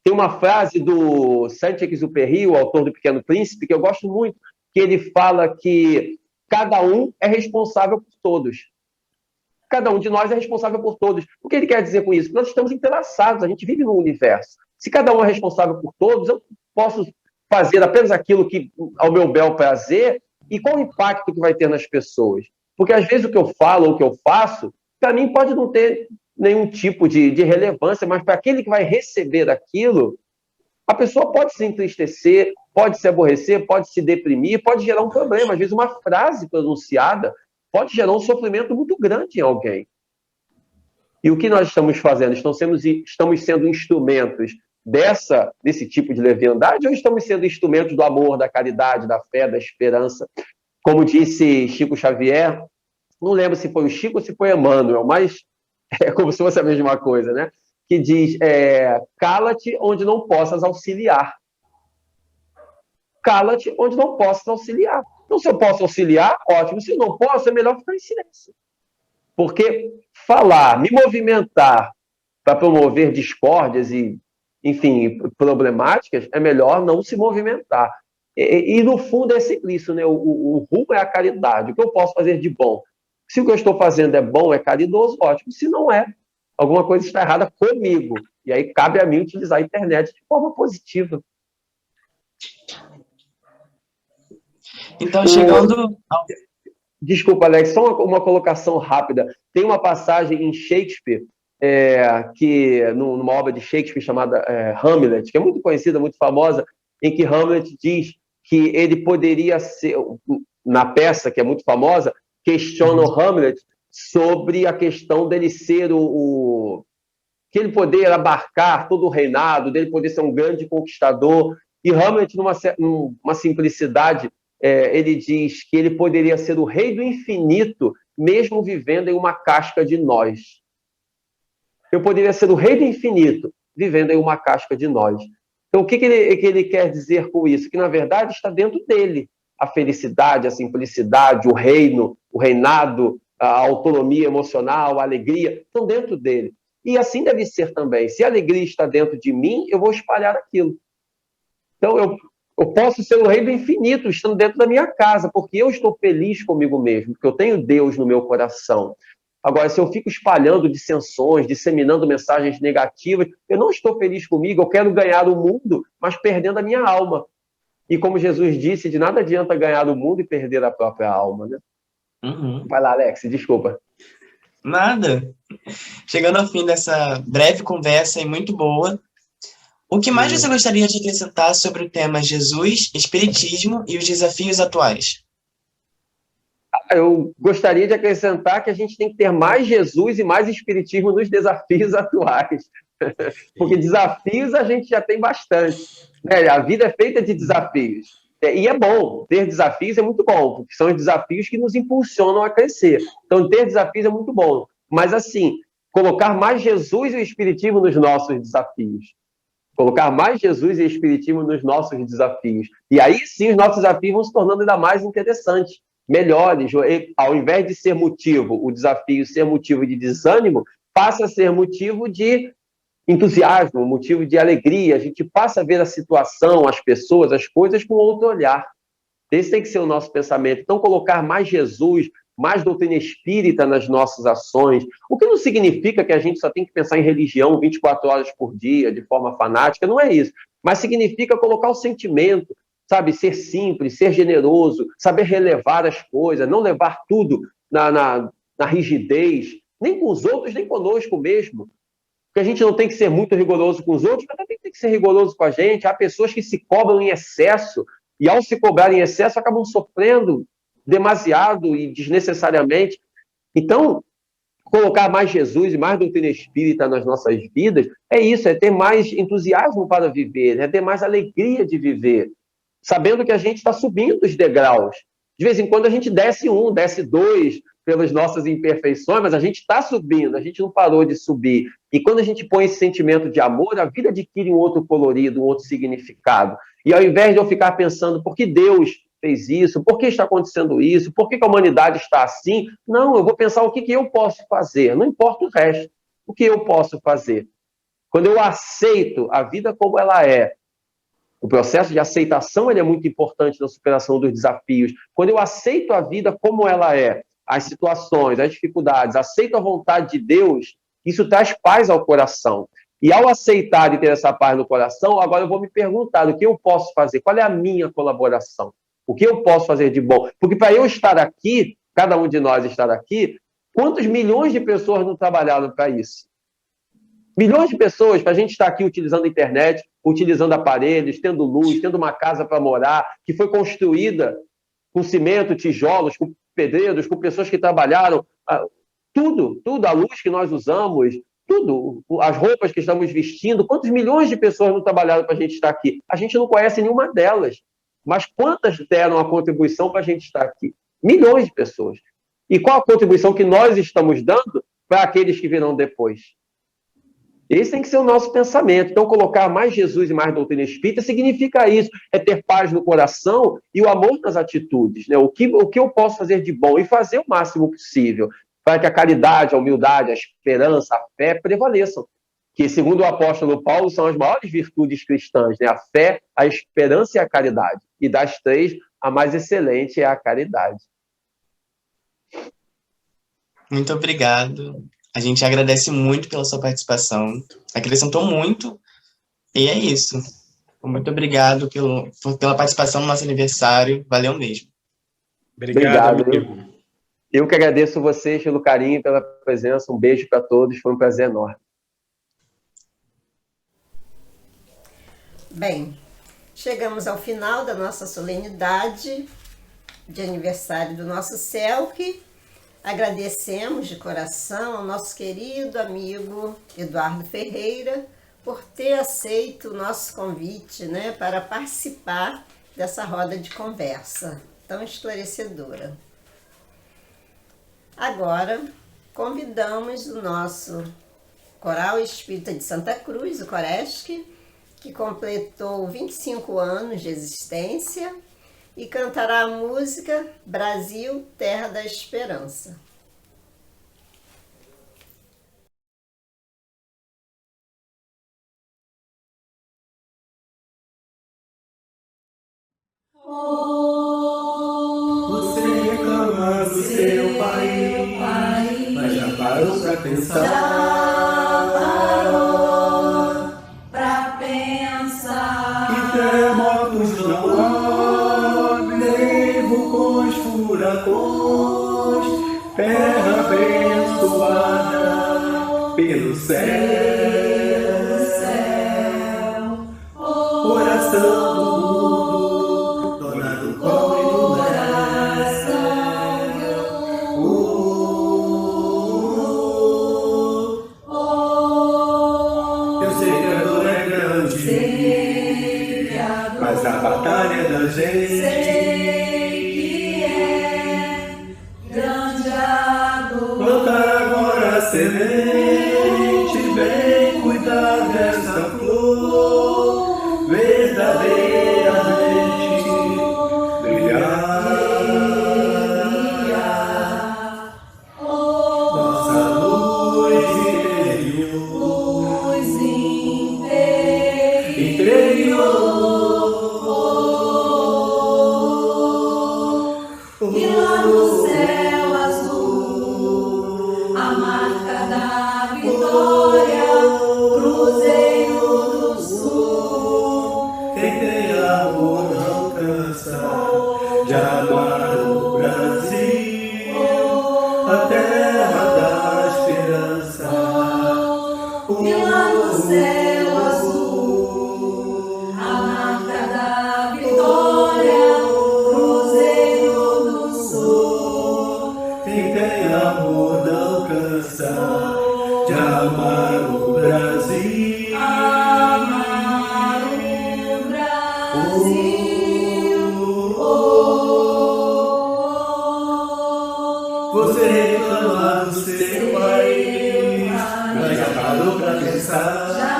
Tem uma frase do Saint-Exupéry, o autor do Pequeno Príncipe, que eu gosto muito, que ele fala que cada um é responsável por todos. Cada um de nós é responsável por todos. O que ele quer dizer com isso? Nós estamos entrelaçados, a gente vive num universo. Se cada um é responsável por todos, eu posso fazer apenas aquilo que ao meu bel prazer, e qual o impacto que vai ter nas pessoas? Porque às vezes o que eu falo ou o que eu faço, para mim pode não ter nenhum tipo de relevância, mas para aquele que vai receber aquilo, a pessoa pode se entristecer, pode se aborrecer, pode se deprimir, pode gerar um problema. Às vezes uma frase pronunciada pode gerar um sofrimento muito grande em alguém. E o que nós estamos fazendo? Estamos sendo instrumentos desse tipo de leviandade, ou estamos sendo instrumentos do amor, da caridade, da fé, da esperança? Como disse Chico Xavier, não lembro se foi o Chico ou se foi Emmanuel, mas é como se fosse a mesma coisa, né? Que diz, cala-te onde não possas auxiliar. Cala-te onde não possas auxiliar. Então, se eu posso auxiliar, ótimo. Se eu não posso, é melhor ficar em silêncio. Porque falar, me movimentar para promover discórdias e, enfim, problemáticas, é melhor não se movimentar. E no fundo, é sempre isso, né? O rumo é a caridade. O que eu posso fazer de bom? Se o que eu estou fazendo é bom, é caridoso, ótimo. Se não é, alguma coisa está errada comigo. E aí cabe a mim utilizar a internet de forma positiva. Então, chegando ao... Desculpa, Alex, só uma colocação rápida. Tem uma passagem em Shakespeare, numa obra de Shakespeare chamada Hamlet, que é muito conhecida, muito famosa, em que Hamlet diz que ele poderia ser, na peça, que é muito famosa, questiona o Hamlet sobre a questão dele ser que ele poder abarcar todo o reinado, dele poder ser um grande conquistador. E Hamlet, numa simplicidade, ele diz que ele poderia ser o rei do infinito, mesmo vivendo em uma casca de nós. Eu poderia ser o rei do infinito, vivendo em uma casca de nós. Então, o que ele quer dizer com isso? Que, na verdade, está dentro dele. A felicidade, a simplicidade, o reino, o reinado, a autonomia emocional, a alegria, estão dentro dele. E assim deve ser também. Se a alegria está dentro de mim, eu vou espalhar aquilo. Então, eu posso ser o rei do infinito estando dentro da minha casa, porque eu estou feliz comigo mesmo, porque eu tenho Deus no meu coração. Agora, se eu fico espalhando dissensões, disseminando mensagens negativas, eu não estou feliz comigo, eu quero ganhar o mundo, mas perdendo a minha alma. E como Jesus disse, de nada adianta ganhar o mundo e perder a própria alma, né? Vai lá, Alex, desculpa. Nada. Chegando ao fim dessa breve conversa e muito boa, o que mais você gostaria de acrescentar sobre o tema Jesus, Espiritismo e os desafios atuais? Eu gostaria de acrescentar que a gente tem que ter mais Jesus e mais Espiritismo nos desafios atuais. Porque desafios a gente já tem bastante, né? A vida é feita de desafios. E é bom, ter desafios é muito bom, porque são os desafios que nos impulsionam a crescer. Então, ter desafios é muito bom. Mas, assim, colocar mais Jesus e o Espiritismo nos nossos desafios. Colocar mais Jesus e Espiritismo nos nossos desafios. E aí, sim, os nossos desafios vão se tornando ainda mais interessantes, melhores. Ao invés de ser motivo, o desafio ser motivo de desânimo, passa a ser motivo de entusiasmo, motivo de alegria. A gente passa a ver a situação, as pessoas, as coisas com outro olhar. Esse tem que ser o nosso pensamento. Então, colocar mais Jesus, mais doutrina espírita nas nossas ações, o que não significa que a gente só tem que pensar em religião 24 horas por dia, de forma fanática, não é isso. Mas significa colocar o sentimento, sabe? Ser simples, ser generoso, saber relevar as coisas, não levar tudo na rigidez, nem com os outros, nem conosco mesmo. Porque a gente não tem que ser muito rigoroso com os outros, mas também tem que ser rigoroso com a gente. Há pessoas que se cobram em excesso, e ao se cobrar em excesso, acabam sofrendo demasiado e desnecessariamente. Então, colocar mais Jesus e mais doutrina espírita nas nossas vidas é isso, é ter mais entusiasmo para viver, é ter mais alegria de viver, sabendo que a gente está subindo os degraus. De vez em quando a gente desce um, desce dois, pelas nossas imperfeições, mas a gente está subindo, a gente não parou de subir. E quando a gente põe esse sentimento de amor, a vida adquire um outro colorido, um outro significado. E ao invés de eu ficar pensando por que Deus fez isso, por que está acontecendo isso, por que a humanidade está assim, não, eu vou pensar o que eu posso fazer, não importa o resto, o que eu posso fazer. Quando eu aceito a vida como ela é, o processo de aceitação ele é muito importante na superação dos desafios. Quando eu aceito a vida como ela é, as situações, as dificuldades, aceito a vontade de Deus, isso traz paz ao coração. E ao aceitar e ter essa paz no coração, agora eu vou me perguntar o que eu posso fazer, qual é a minha colaboração, o que eu posso fazer de bom. Porque para eu estar aqui, cada um de nós estar aqui, quantos milhões de pessoas não trabalharam para isso? Milhões de pessoas, para a gente estar aqui utilizando a internet, utilizando aparelhos, tendo luz, tendo uma casa para morar, que foi construída com cimento, tijolos, com pedreiros, com pessoas que trabalharam, tudo, a luz que nós usamos, tudo, as roupas que estamos vestindo, quantos milhões de pessoas não trabalharam para a gente estar aqui? A gente não conhece nenhuma delas, mas quantas deram a contribuição para a gente estar aqui? Milhões de pessoas. E qual a contribuição que nós estamos dando para aqueles que virão depois? Esse tem que ser o nosso pensamento. Então, colocar mais Jesus e mais doutrina espírita significa isso, é ter paz no coração e o amor nas atitudes, né? O que eu posso fazer de bom e fazer o máximo possível para que a caridade, a humildade, a esperança, a fé prevaleçam. Que, segundo o apóstolo Paulo, são as maiores virtudes cristãs, né? A fé, a esperança e a caridade. E das três, a mais excelente é a caridade. Muito obrigado. A gente agradece muito pela sua participação. Acrescentou muito. E é isso. Muito obrigado pela participação no nosso aniversário. Valeu mesmo. Obrigado, amigo. Eu que agradeço vocês pelo carinho, pela presença. Um beijo para todos, foi um prazer enorme. Bem, chegamos ao final da nossa solenidade de aniversário do nosso CELC. Agradecemos de coração ao nosso querido amigo Eduardo Ferreira por ter aceito o nosso convite, né, para participar dessa roda de conversa tão esclarecedora. Agora, convidamos o nosso Coral Espírita de Santa Cruz, o Coresc, que completou 25 anos de existência e cantará a música Brasil, Terra da Esperança. Você reclama do seu país, mas já parou pra pensar? Já parou pra pensar que terremotos não há, nem vulcões, furacões, terra abençoada pelo céu, coração do mundo, dona do pão e do eu sei que a dor é grande, mas a batalha é da gente. Sei que é grande a dor. Plantar agora a semente, vem cuidar dessa flor, verdadeiramente brilhar. Nossa luz interior. E lá no céu azul, a marca da vitória, Cruzeiro do Sul. Quem tem amor não cansa de amar o Brasil, a terra da esperança. E lá no céu azul, a marca da vitória, Cruzeiro do Sul. Quem tem amor não cansa de amar o Brasil. Amar o Brasil. Você reclama do seu país, mas já parou pra pensar? Já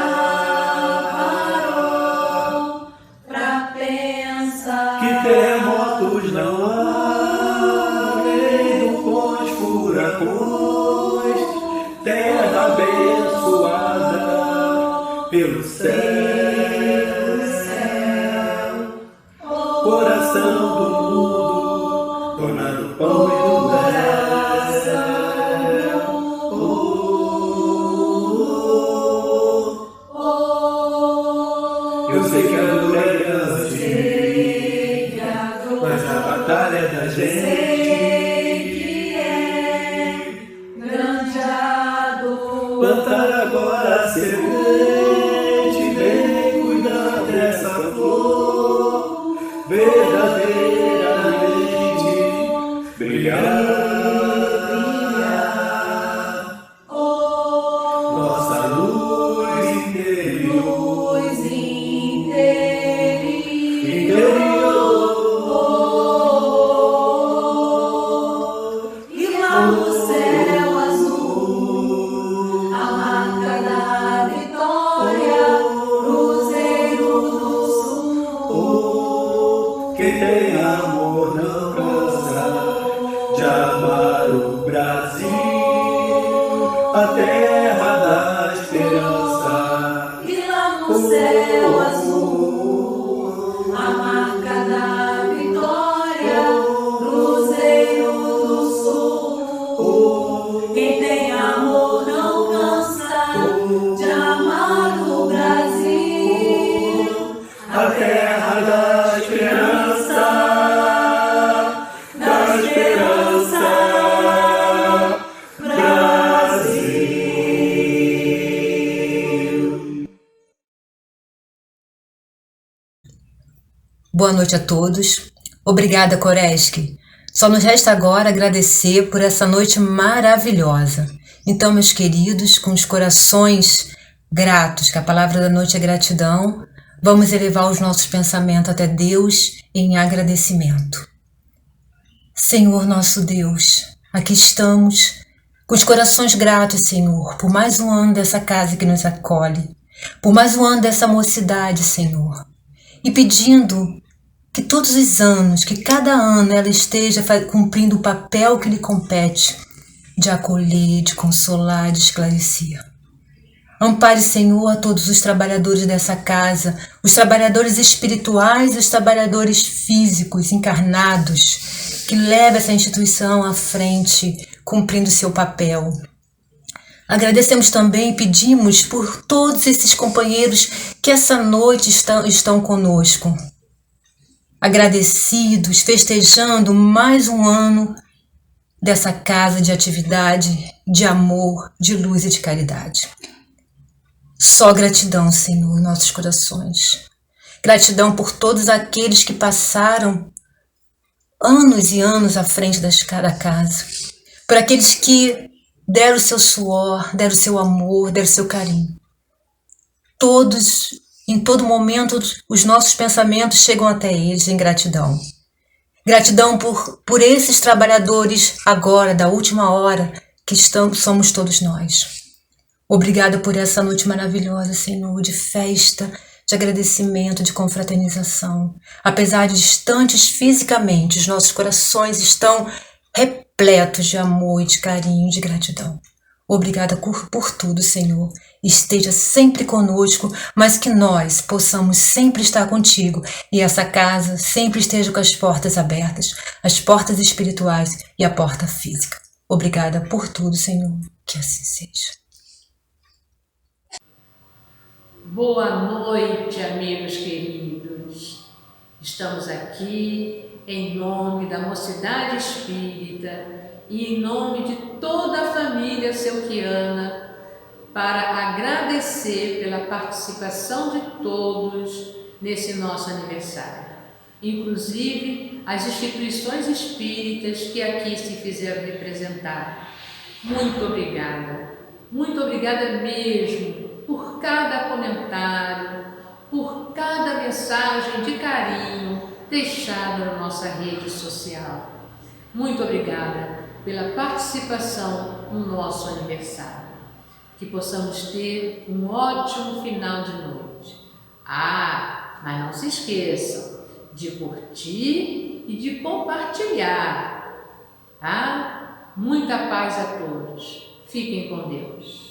parou pra pensar que terremotos não há, nem vulcões, furacões, terra abençoada pelo céu, coração do mundo, dona do pão e do eu sei que a dor é grande, mas a batalha é da gente. grande a dor. Plantar agora a semente, vem cuidar dessa flor, verdadeiramente brilhar. Nossa luz interior. E lá no céu azul, a marca da vitória, Cruzeiro do Sul. Quem tem amor não cansa de amar o Brasil, a terra da esperança. E lá no céu azul, a marca da vitória, Cruzeiro do Sul. Quem tem amor não cansa de amar o Brasil, a terra da esperança, da Boa noite a todos. Obrigada, Koreski. Só nos resta agora agradecer por essa noite maravilhosa. Então, meus queridos, com os corações gratos, que a palavra da noite é gratidão, vamos elevar os nossos pensamentos até Deus em agradecimento. Senhor nosso Deus, aqui estamos com os corações gratos, Senhor, por mais um ano dessa casa que nos acolhe, por mais um ano dessa mocidade, Senhor, e pedindo que todos os anos, que cada ano ela esteja cumprindo o papel que lhe compete, de acolher, de consolar, de esclarecer. Ampare, Senhor, a todos os trabalhadores dessa casa, os trabalhadores espirituais e os trabalhadores físicos, encarnados, que leva essa instituição à frente, cumprindo seu papel. Agradecemos também e pedimos por todos esses companheiros que essa noite estão conosco. Agradecidos, festejando mais um ano dessa casa de atividade, de amor, de luz e de caridade. Só gratidão, Senhor, em nossos corações. Gratidão por todos aqueles que passaram anos e anos à frente da casa. Por aqueles que deram o seu suor, deram o seu amor, deram o seu carinho. Todos, em todo momento, os nossos pensamentos chegam até eles em gratidão. Gratidão por esses trabalhadores agora, da última hora, que somos todos nós. Obrigada por essa noite maravilhosa, Senhor, de festa, de agradecimento, de confraternização. Apesar de distantes fisicamente, os nossos corações estão repletos de amor e de carinho, de gratidão. Obrigada por tudo, Senhor. Esteja sempre conosco, mas que nós possamos sempre estar contigo e essa casa sempre esteja com as portas abertas, as portas espirituais e a porta física. Obrigada por tudo, Senhor. Que assim seja. Boa noite, amigos queridos. Estamos aqui em nome da Mocidade Espírita e em nome de toda a família selquiana para agradecer pela participação de todos nesse nosso aniversário, inclusive as instituições espíritas que aqui se fizeram representar. Muito obrigada mesmo por cada comentário, por cada mensagem de carinho deixada na nossa rede social. Muito obrigada pela participação no nosso aniversário. Que possamos ter um ótimo final de noite. Mas não se esqueçam de curtir e de compartilhar. Muita paz a todos. Fiquem com Deus.